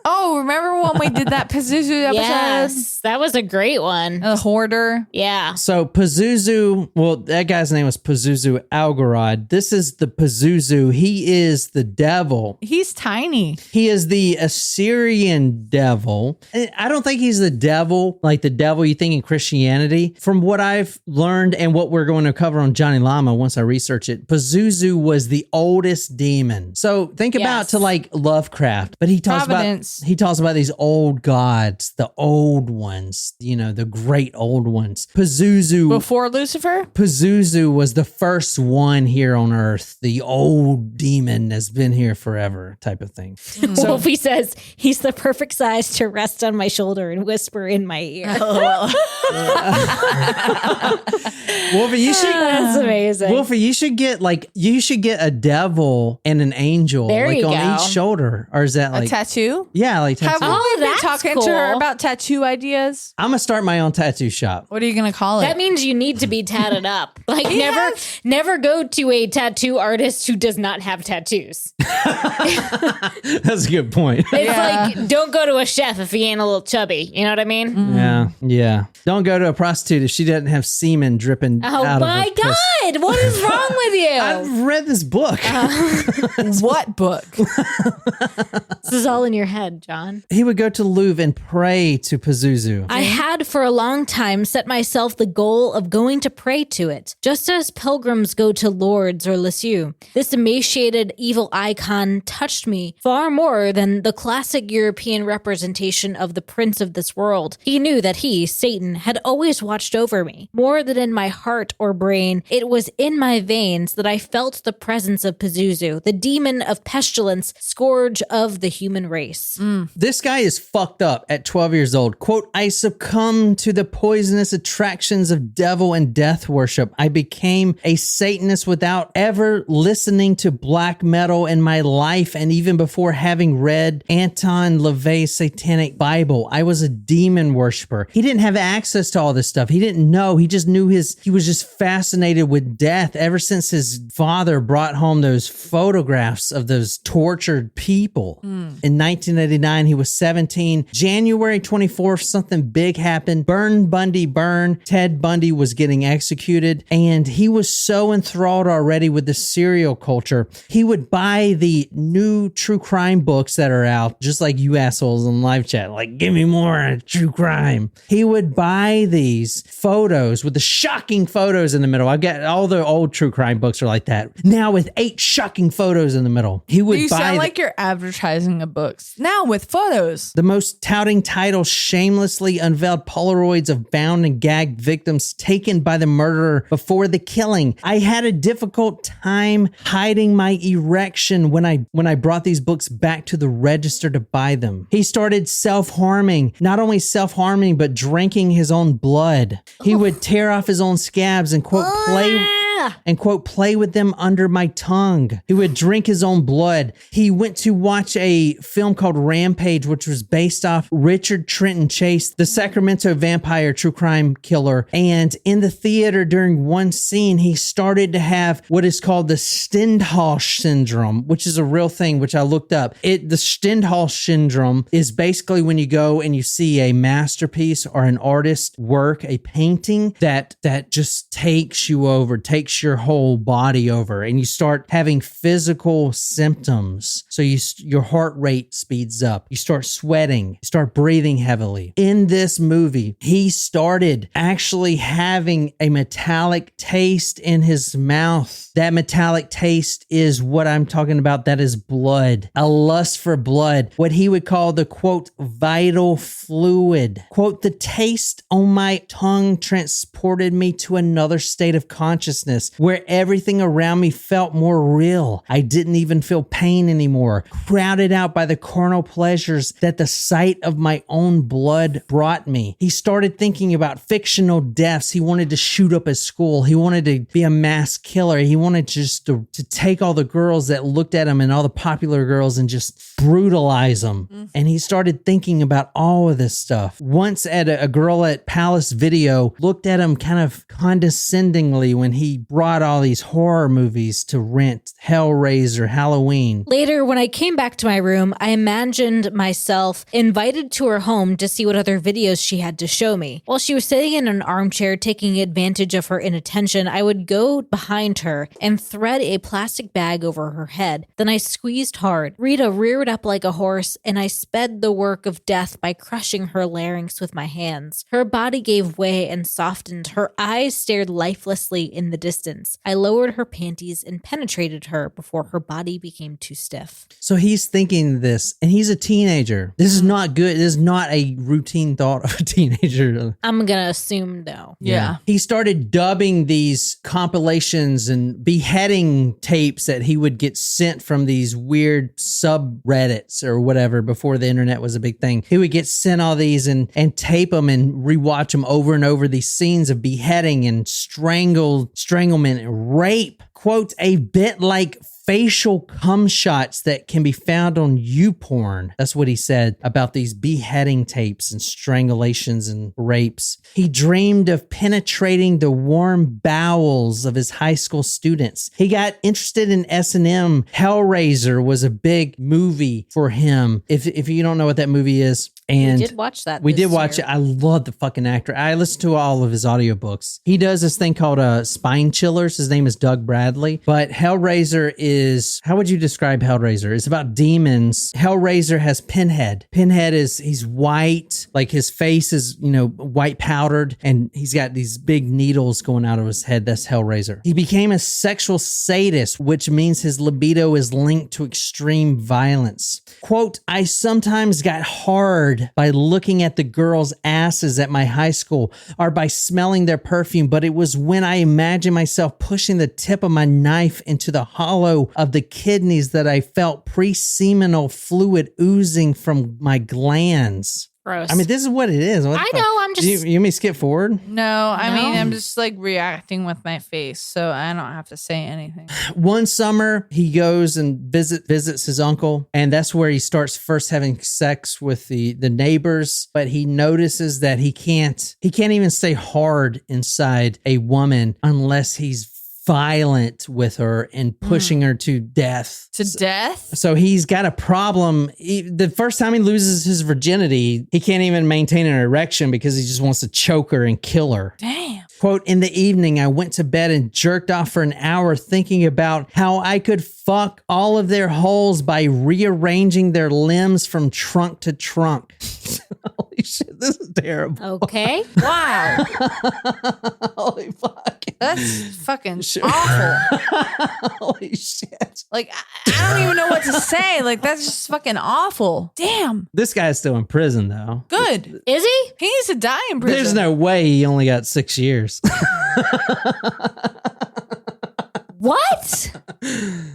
Oh, remember when we did that Pazuzu episode? Yes, that was a great one. The hoarder. Yeah. So Pazuzu, well, that guy's name was Pazuzu Algarad. This is the Pazuzu. He is the devil. He's tiny. He is the Assyrian devil. I don't think he's the devil, like the devil you think in Christianity. From what I've learned and what we're going to cover on Johnny Lama once I research it, Pazuzu was the oldest demon. So think about to like Lovecraft, but he talks about these old gods, the old ones, you know, the great old ones. Pazuzu. Before Lucifer? Pazuzu was the first one here on Earth. The old demon has been here forever type of thing. So, Wolfie says he's the perfect size to rest on my shoulder and whisper in my ear. Wolfie, you should. That's amazing. Wolfie, you should get a devil and an angel there like on each shoulder, or is that like a tattoo? Yeah, like tattoo. Have we been that's talking cool. to her about tattoo ideas? I'm gonna start my own tattoo shop. What are you gonna call it? That means you need to be tatted up. Like never go to a tattoo artist who does not have tattoos. That's a good point. It's like, don't go to a chef if he ain't a little chubby. You know what I mean? Yeah. Don't go to a prostitute if she doesn't have semen dripping out of her. Oh my God. What is wrong with you? I've read this book. What book? This is all in your head, John. He would go to the Louvre and pray to Pazuzu. I had for a long time set myself the goal of going to pray to it, just as pilgrims go to Lourdes or Lisieux. This emaciated evil icon touched me far more than the classic European representation of the prince of this world. He knew that he, Satan, had always watched over me. More than in my heart or brain, it was in my veins that I felt the presence of Pazuzu, the demon of pestilence, scourge of the human race. This guy is fucked up at 12 years old. Quote, I succumbed to the poisonous attractions of devil and death worship. I became a Satanist without ever listening to black metal in my life, and even before having read Anton LaVey's Satanic Bible. I was a demon worshiper. He didn't have access to all this stuff. He didn't know. He just knew he was just fascinated with death ever since his father brought home those photographs of those tortured people. In 1989, he was 17. January 24th, something big happened. Burn. Ted Bundy was getting executed, and he was so enthralled already with the serial culture. He would buy the new true crime books that are out, just like you assholes in live chat, like, give me more true crime. He would buy these photos with the shocking photos in the middle. I've got all the old true crime books are like that. Now with 8 shocking photos in the middle. He would You buy sound like you're advertising a books. Now with photos. the most touting title shamelessly unveiled Polaroids of bound and gagged victims taken by the murderer before the killing. I had a difficult time hiding my erection when I brought these books back to the register to buy them. He started self-harming, not only self-harming, but drinking his own blood. He would tear off his own scabs and quote, play with them under my tongue. He would drink his own blood. He went to watch a film called Rampage, which was based off Richard Trenton Chase, the Sacramento vampire true crime killer. And in the theater during one scene, he started to have what is called the Stendhal syndrome, which is a real thing, which I looked up. The Stendhal syndrome is basically when you go and you see a masterpiece or an artist work, a painting that just takes you over, takes your whole body over, and you start having physical symptoms. So your heart rate speeds up. You start sweating. You start breathing heavily. In this movie, he started actually having a metallic taste in his mouth. That metallic taste is what I'm talking about. That is blood. A lust for blood. What he would call the, quote, vital fluid. Quote, the taste on my tongue transported me to another state of consciousness where everything around me felt more real. I didn't even feel pain anymore. Crowded out by the carnal pleasures that the sight of my own blood brought me. He started thinking about fictional deaths. He wanted to shoot up his school. He wanted to be a mass killer. He wanted just to take all the girls that looked at him and all the popular girls and just brutalize them. And he started thinking about all of this stuff. Once a girl at Palace Video looked at him kind of condescendingly when he brought all these horror movies to rent, Hellraiser, Halloween. Later, when I came back to my room, I imagined myself invited to her home to see what other videos she had to show me. While she was sitting in an armchair taking advantage of her inattention, I would go behind her and thread a plastic bag over her head. Then I squeezed hard. Rita reared up like a horse, and I sped the work of death by crushing her larynx with my hands. Her body gave way and softened. Her eyes stared lifelessly in the distance. I lowered her panties and penetrated her before her body became too stiff. So he's thinking this, and he's a teenager. This is not good. This is not a routine thought of a teenager. I'm gonna assume no. Yeah. He started dubbing these compilations and beheading tapes that he would get sent from these weird subreddits or whatever before the internet was a big thing. He would get sent all these and tape them and rewatch them over and over, these scenes of beheading and stranglement and rape. Quote, a bit like facial cum shots that can be found on YouPorn. That's what he said about these beheading tapes and strangulations and rapes. He dreamed of penetrating the warm bowels of his high school students. He got interested in S&M. Hellraiser was a big movie for him. If you don't know what that movie is, and we did watch that. We did watch it. I love the fucking actor. I listened to all of his audiobooks. He does this thing called Spine Chillers. His name is Doug Bradley. But Hellraiser is, how would you describe Hellraiser? It's about demons. Hellraiser has Pinhead. Pinhead he's white. Like his face is, white powdered. And he's got these big needles going out of his head. That's Hellraiser. He became a sexual sadist, which means his libido is linked to extreme violence. Quote, I sometimes got hard by looking at the girls' asses at my high school or by smelling their perfume, but it was when I imagined myself pushing the tip of my knife into the hollow of the kidneys that I felt pre-seminal fluid oozing from my glands. Gross. I mean, this is what it is. I know. I'm just. You want me to skip forward? No, I mean, I'm just like reacting with my face, so I don't have to say anything. One summer, he goes and visits his uncle, and that's where he starts first having sex with the neighbors. But he notices that he can't even stay hard inside a woman unless he's violent with her and pushing her to death. To death? So he's got a problem. The first time he loses his virginity, he can't even maintain an erection because he just wants to choke her and kill her. Damn. Quote, in the evening, I went to bed and jerked off for an hour thinking about how I could fuck all of their holes by rearranging their limbs from trunk to trunk. Holy shit, this is terrible. Okay. Wow. Holy fuck. That's fucking awful. Holy shit. Like, I don't even know what to say. Like, that's just fucking awful. Damn. This guy's still in prison, though. Good. Is he? He needs to die in prison. There's no way he only got 6 years. What?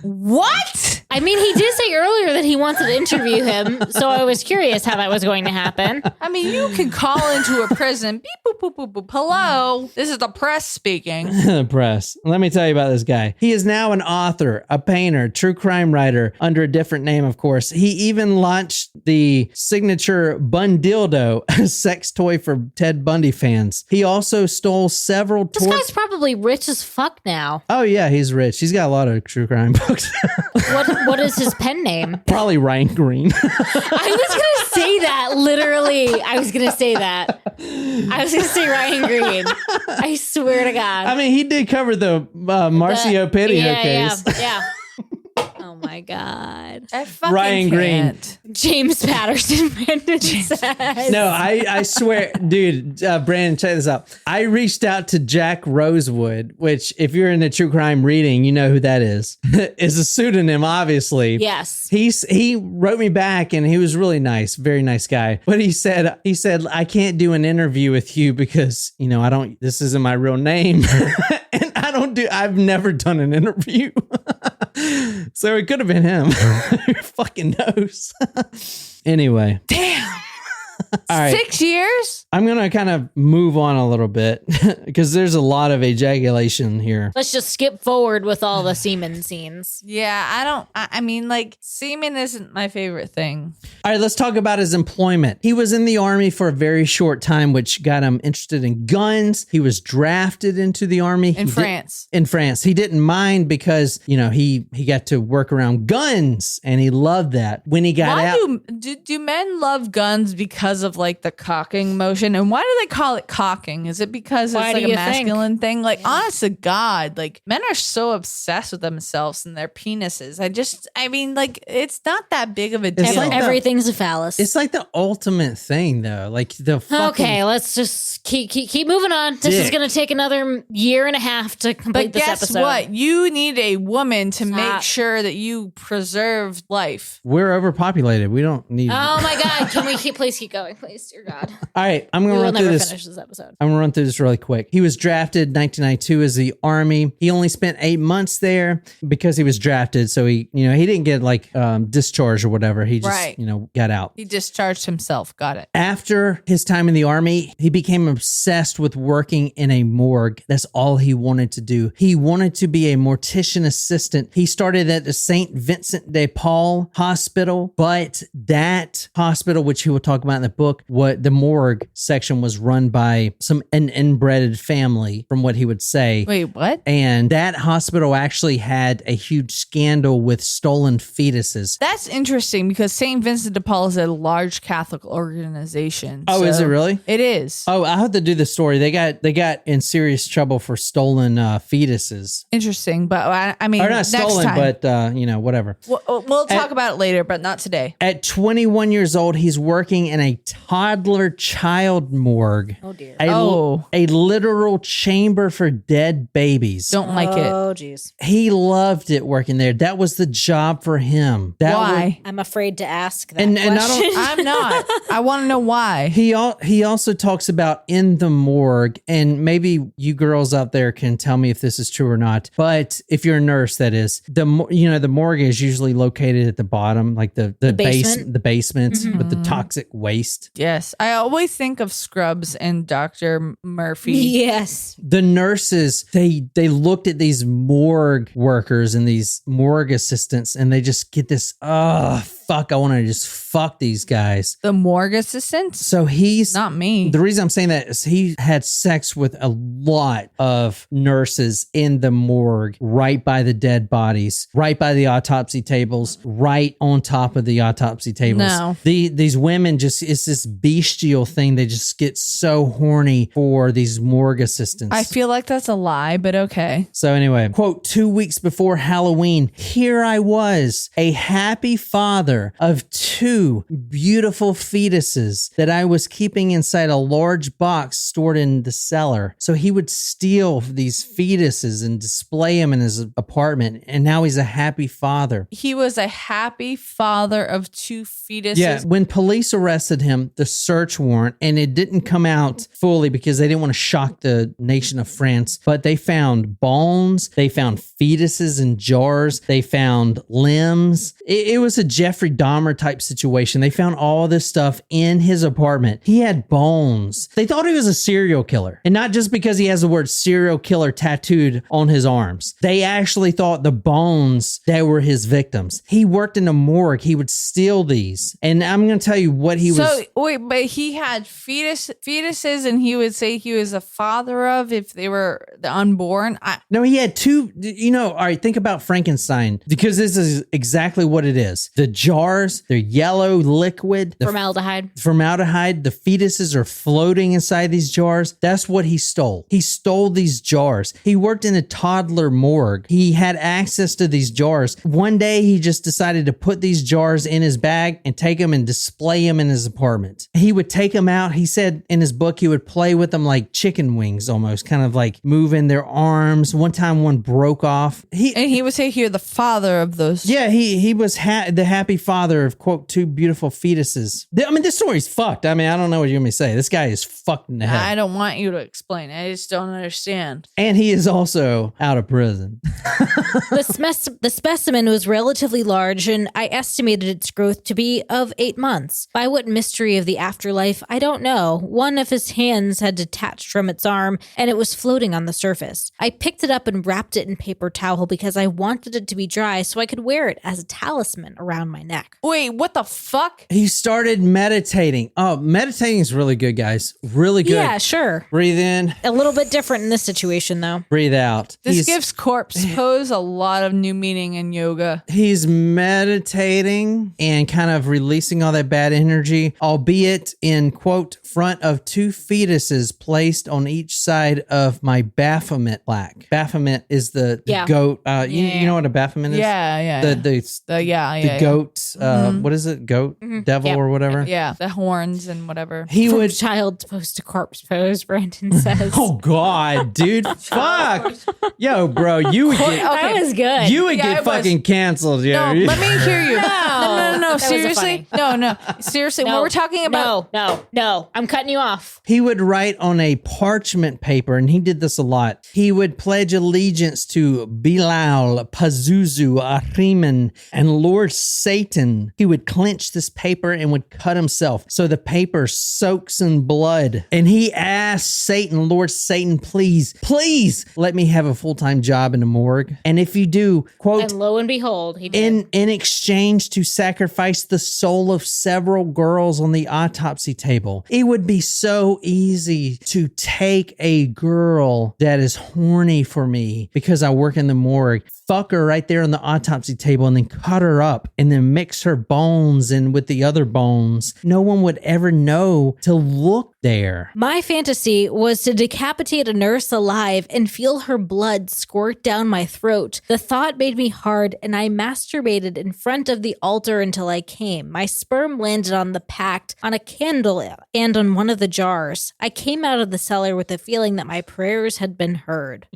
What? I mean, he did say earlier that he wanted to interview him, so I was curious how that was going to happen. I mean, you can call into a prison. Beep, boop, boop, boop, boop. Hello. This is the press speaking. The press. Let me tell you about this guy. He is now an author, a painter, true crime writer, under a different name, of course. He even launched the signature Bundildo, a sex toy for Ted Bundy fans. He also stole several This guy's probably rich as fuck now. Oh, yeah, he's rich. He's got a lot of true crime books. What is his pen name? Probably Ryan Green. I was going to say that, literally. I was going to say that. I was going to say Ryan Green. I swear to God. I mean, he did cover the Marcio Petio case. Yeah. Oh my God. I fucking Ryan can't. Green. James Patterson, Brandon says. No, I swear, dude, Brandon, check this out. I reached out to Jack Rosewood, which if you're into true crime reading, you know who that is. Is a pseudonym, obviously. Yes. He wrote me back and he was really nice, very nice guy. But he said, I can't do an interview with you because, this isn't my real name. And I've never done an interview. So it could have been him. Who fucking knows? Anyway. Damn. All right. 6 years? I'm going to kind of move on a little bit because there's a lot of ejaculation here. Let's just skip forward with all the semen scenes. Yeah, I mean, like, semen isn't my favorite thing. All right, let's talk about his employment. He was in the army for a very short time, which got him interested in guns. He was drafted into the army. In France. In France. He didn't mind because, you know, he got to work around guns and he loved that. When he got out. Do men love guns because of like the cocking motion? And why do they call it cocking? Is it because it's like a masculine thing? Like, honest to God, like men are so obsessed with themselves and their penises. I mean, like, it's not that big of a deal. Like everything's a phallus. It's like the ultimate thing, though. Like the fucking Okay, let's just keep moving on. This is going to take another year and a half to complete this episode. But guess what? You need a woman to make sure that you preserve life. We're overpopulated. We don't need. Oh my God! Can we please keep going, please, dear God? All right, I'm going to run through this. Finish this episode. I'm going to run through this really quick. He was drafted 1992 as the Army. He only spent 8 months there because he was drafted. So he didn't get like discharged or whatever. He just got out. He discharged himself. Got it. After his time in the Army, he became obsessed with working in a morgue. That's all he wanted to do. He wanted to be a mortician assistant. He started at the St. Vincent de Paul Hospital, but that hospital, which he will talk about in the book, what the morgue section was run by an inbred family, from what he would say. Wait, what? And that hospital actually had a huge scandal with stolen fetuses. That's interesting because St. Vincent de Paul is a large Catholic organization. Oh, is it really? It is. Oh, I have to do the story. They got in serious trouble for stolen fetuses. Interesting, but I mean, or not stolen, next time. but whatever. We'll talk about it later, but not today. At 21 years old, he's working in a toddler child morgue. Oh dear. A literal chamber for dead babies. Don't like it. Oh jeez. He loved it working there. That was the job for him. Why? I'm afraid to ask that and question. I'm not. I want to know why. He also talks about in the morgue, and maybe you girls out there can tell me if this is true or not. But if you're a nurse, that is, the morgue is usually located at the bottom, like the basement with the toxic waste. Yes, I always think of Scrubs and Dr. Murphy. Yes. The nurses, they looked at these morgue workers and these morgue assistants, and they just get this, fuck, I want to just fuck these guys. The morgue assistants? So he's not me. The reason I'm saying that is he had sex with a lot of nurses in the morgue, right by the dead bodies, right by the autopsy tables, right on top of the autopsy tables. No. These women just, it's this bestial thing. They just get so horny for these morgue assistants. I feel like that's a lie, but okay. So anyway, quote, 2 weeks before Halloween, here I was, a happy father of 2 beautiful fetuses that I was keeping inside a large box stored in the cellar. So he would steal these fetuses and display them in his apartment. And now he's a happy father. He was a happy father of 2 fetuses. Yeah. When police arrested him, the search warrant, and it didn't come out fully because they didn't want to shock the nation of France, but they found bones, they found fetuses in jars, they found limbs. It was a Jeffrey Dahmer type situation. They found all this stuff in his apartment. He had bones. They thought he was a serial killer. And not just because he has the word serial killer tattooed on his arms. They actually thought the bones that were his victims. He worked in a morgue. He would steal these. And I'm going to tell you what he was. So, wait, but he had fetuses and he would say he was a father of if they were the unborn? No, he had 2, all right, think about Frankenstein, because this is exactly what it is. The jars, they're yellow liquid. Formaldehyde. The fetuses are floating inside these jars. That's what he stole. He stole these jars. He worked in a toddler morgue. He had access to these jars. One day, he just decided to put these jars in his bag and take them and display them in his apartment. He would take them out. He said in his book, he would play with them like chicken wings almost, kind of like moving their arms. One time, one broke off. And he would say you're the father of those. Yeah, he was the happy father of, quote, 2 beautiful fetuses. I mean, this story's fucked. I mean, I don't know what you want me to say. This guy is fucked in the head. I don't want you to explain. I just don't understand. And he is also out of prison. The specimen was relatively large, and I estimated its growth to be of 8 months. By what mystery of the afterlife, I don't know. One of his hands had detached from its arm, and it was floating on the surface. I picked it up and wrapped it in paper towel because I wanted it to be dry so I could wear it as a talisman around my neck. Wait, what the fuck? He started meditating. Oh, meditating is really good, guys. Really good. Yeah, sure. Breathe in. A little bit different in this situation, though. Breathe out. This gives corpse pose a lot of new meaning in yoga. He's meditating and kind of releasing all that bad energy, albeit in, quote, front of 2 fetuses placed on each side of my Baphomet plaque. Baphomet is the goat. You know what a Baphomet is? Yeah. The goat. What is it? Goat? Devil or whatever? Yeah. The horns and whatever. He would child's pose to corpse pose, Brandon says. Oh, God, dude. Fuck. Yo, bro, you would get... That was good. You would get fucking canceled. No, let me hear you. No. That Seriously? No. Seriously, when we're talking about... No. I'm cutting you off. He would write on a parchment paper, and he did this a lot. He would pledge allegiance to Belial, Pazuzu, Ahriman, and Lord Satan. He would clench this paper and would cut himself so the paper soaks in blood. And he asked Satan, Lord Satan, please let me have a full-time job in the morgue. And if you do, quote, and lo and behold, he did. In exchange to sacrifice the soul of several girls on the autopsy table. It would be so easy to take a girl that is horny for me because I work in the morgue, fuck her right there on the autopsy table, and then cut her up and then mix her bones in with the other bones. No one would ever know to look there. My fantasy was to decapitate a nurse alive and feel her blood squirt down my throat. The thought made me hard, and I masturbated in front of the altar until I came. My sperm landed on the pact, on a candle, and on one of the jars. I came out of the cellar with the feeling that my prayers had been heard.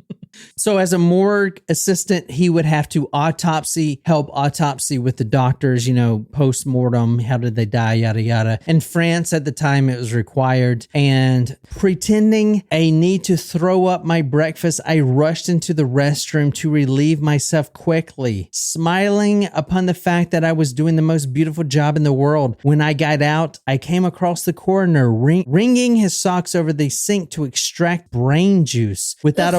So as a morgue assistant, he would have to help autopsy with the doctors, post-mortem, how did they die, yada, yada. In France at the time, it was required. And pretending a need to throw up my breakfast, I rushed into the restroom to relieve myself quickly, smiling upon the fact that I was doing the most beautiful job in the world. When I got out, I came across the coroner wringing his socks over the sink to extract brain juice. Without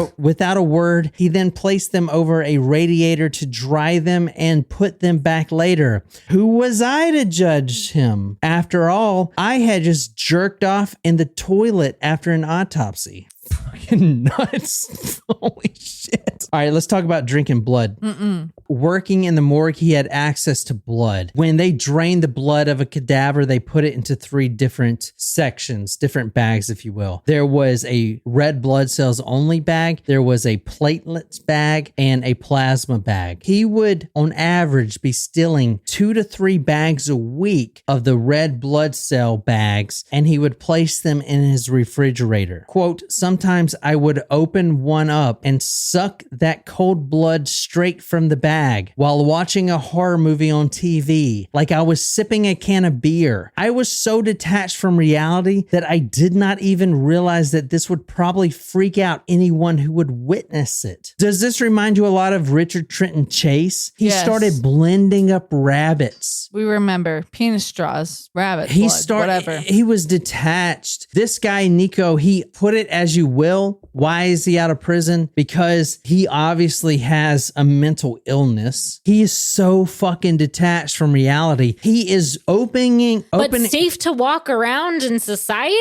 a word, he then placed them over a radiator to dry them and put them back later. Who was I to judge him? After all, I had just jerked off in the toilet after an autopsy. Fucking nuts. Holy shit. All right, let's talk about drinking blood. Working in the morgue, he had access to blood. When they drained the blood of a cadaver, they put it into 3 different sections, different bags, if you will. There was a red blood cells only bag, there was a platelets bag, and a plasma bag. He would, on average, be stealing 2 to 3 bags a week of the red blood cell bags, and he would place them in his refrigerator. Quote, sometimes I would open one up and suck that cold blood straight from the bag while watching a horror movie on TV, like I was sipping a can of beer. I was so detached from reality that I did not even realize that this would probably freak out anyone who would witness it. Does this remind you a lot of Richard Trenton Chase? He started blending up rabbits. We remember penis straws, rabbit blood, whatever. He was detached. This guy, Nico, he put it as you will. Why is he out of prison? Because he obviously has a mental illness. He is so fucking detached from reality. He is opening but safe to walk around in society?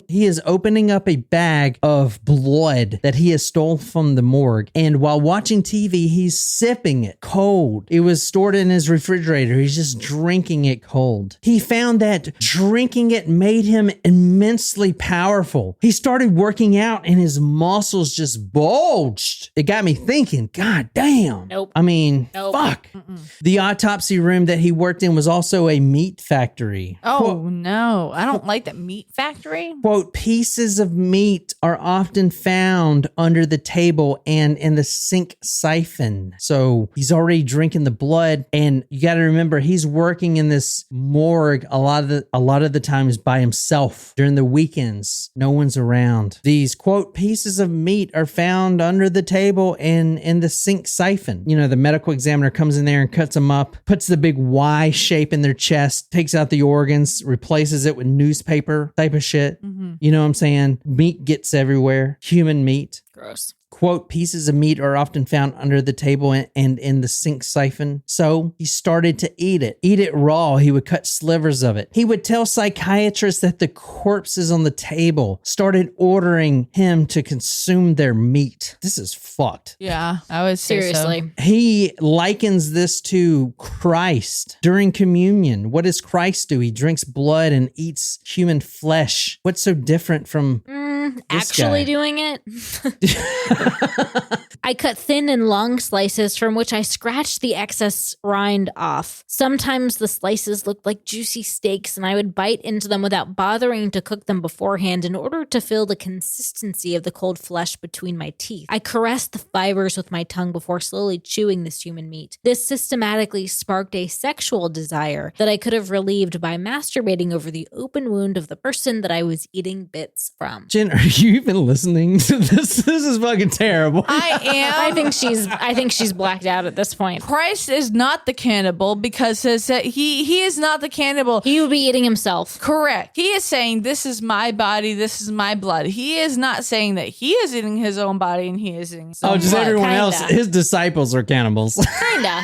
He is opening up a bag of blood that he has stole from the morgue. And while watching TV, he's sipping it cold. It was stored in his refrigerator. He's just drinking it cold. He found that drinking it made him immensely powerful. He started working out and his his muscles just bulged. It got me thinking, God damn. Nope. I mean, Nope. fuck. Mm-mm. The autopsy room that he worked in was also a meat factory. Oh, no. I don't like that meat factory. Quote, pieces of meat are often found under the table and in the sink siphon. So he's already drinking the blood. And you got to remember, he's working in this morgue a lot of the times by himself. During the weekends, no one's around. These, quote, pieces of meat are found under the table and in the sink siphon. You know, the medical examiner comes in there and cuts them up, puts the big Y shape in their chest, takes out the organs, replaces it with newspaper type of shit. Mm-hmm. You know what I'm saying? Meat gets everywhere. Human meat. Gross. Quote, pieces of meat are often found under the table and in the sink siphon. So he started to eat it raw. He would cut slivers of it. He would tell psychiatrists that the corpses on the table started ordering him to consume their meat. This is fucked. Yeah, I would say Seriously. He likens this to Christ during communion. What does Christ do? He drinks blood and eats human flesh. What's so different from Actually guy? doing it? I cut thin and long slices from which I scratched the excess rind off. Sometimes the slices looked like juicy steaks, and I would bite into them without bothering to cook them beforehand in order to feel the consistency of the cold flesh between my teeth. I caressed the fibers with my tongue before slowly chewing this human meat. This systematically sparked a sexual desire that I could have relieved by masturbating over the open wound of the person that I was eating bits from. Jen, are you even listening to this? This is fucking terrible. I am. I think she's blacked out at this point. Christ is not the cannibal because he is not the cannibal. He would be eating himself. Correct. He is saying, this is my body, this is my blood. He is not saying that he is eating his own body and he is eating his own Just blood. everyone Kinda. else. His disciples are cannibals. Kinda.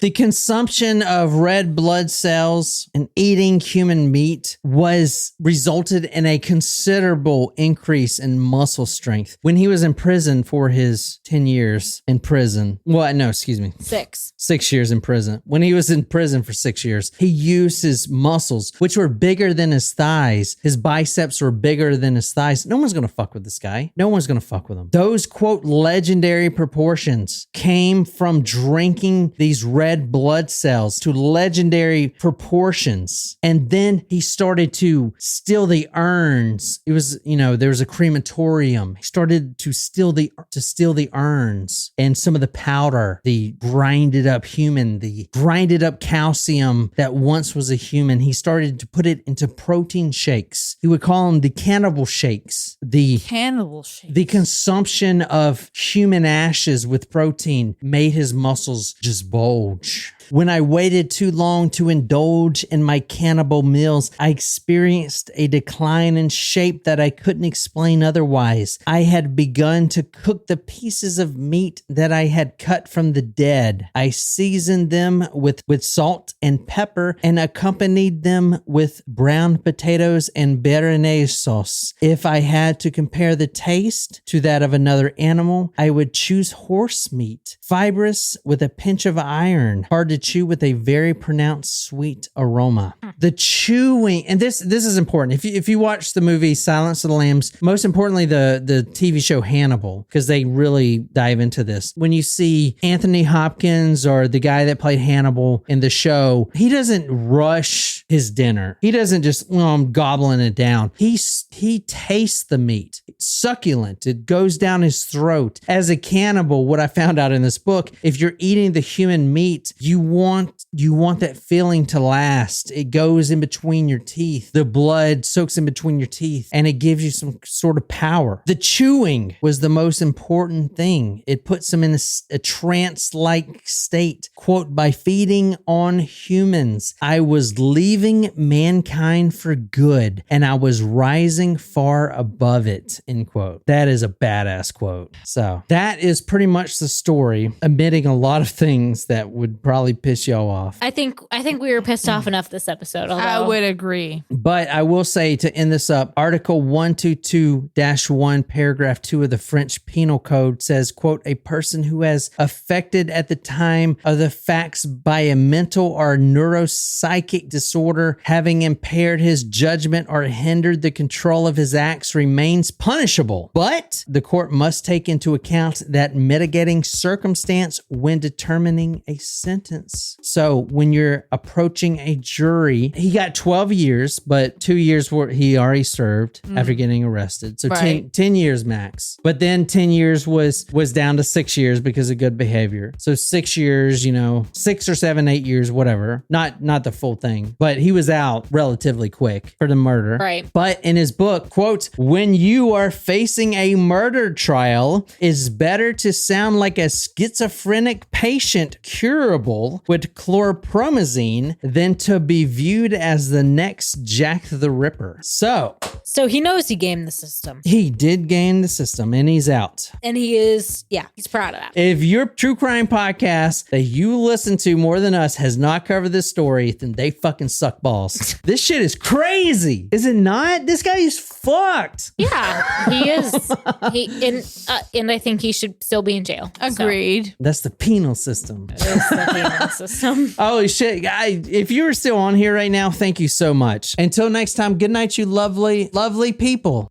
The consumption of red blood cells and eating human meat resulted in a considerable increase in muscle strength. When he was in prison for his 10 years in prison, 6 years in prison. When he was in prison for 6 years, he used his muscles, which were bigger than his thighs. His biceps were bigger than his thighs. No one's going to fuck with this guy. No one's going to fuck with him. Those, quote, legendary proportions came from drinking these red blood cells to legendary proportions. And then he started to steal the urns. It was, there was a crematorium. He started to steal the urns and some of the powder, the grinded up calcium that once was a human. He started to put it into protein shakes. He would call them the cannibal shakes. The consumption of human ashes with protein made his muscles just bulge. When I waited too long to indulge in my cannibal meals, I experienced a decline in shape that I couldn't explain otherwise. I had begun to cook the pieces of meat that I had cut from the dead. I seasoned them with salt and pepper and accompanied them with brown potatoes and béarnaise sauce. If I had to compare the taste to that of another animal, I would choose horse meat, fibrous with a pinch of iron, hard to chew with a very pronounced sweet aroma. The chewing, and this is important. If you watch the movie Silence of the Lambs, most importantly the TV show Hannibal, because they really dive into this. When you see Anthony Hopkins or the guy that played Hannibal in the show, he doesn't rush his dinner. He doesn't just, I'm gobbling it down. He tastes the meat. It's succulent. It goes down his throat. As a cannibal, what I found out in this book, if you're eating the human meat, you want that feeling to last. It goes in between your teeth. The blood soaks in between your teeth and it gives you some sort of power. The chewing was the most important thing. It puts them in a trance-like state. Quote, by feeding on humans, I was leaving mankind for good and I was rising far above it, end quote. That is a badass quote. So that is pretty much the story, omitting a lot of things that would probably piss y'all off. I think we were pissed off enough this episode. Although. I would agree. But I will say, to end this up, Article 122-1, paragraph 2 of the French Penal Code says, quote, a person who has affected at the time of the facts by a mental or neuropsychic disorder having impaired his judgment or hindered the control of his acts remains punishable. But the court must take into account that mitigating circumstance when determining a sentence. So when you're approaching a jury, he got 12 years, but 2 years he already served after getting arrested. So 10 years max. But then 10 years was down to 6 years because of good behavior. So 6 years, 6 or 7, 8 years, whatever. Not the full thing, but he was out relatively quick for the murder. Right. But in his book, quote, when you are facing a murder trial, it's better to sound like a schizophrenic patient curable with chlorpromazine than to be viewed as the next Jack the Ripper. So he knows he gamed the system. He did game the system, and he's out. And he's proud of that. If your true crime podcast that you listen to more than us has not covered this story, then they fucking suck balls. This shit is crazy. Is it not? This guy is fucked. Yeah, he is. And I think he should still be in jail. Agreed. So. That's the penal system. It is the penal system. Holy shit. If you're still on here right now, thank you so much. Until next time, good night, you lovely, lovely people.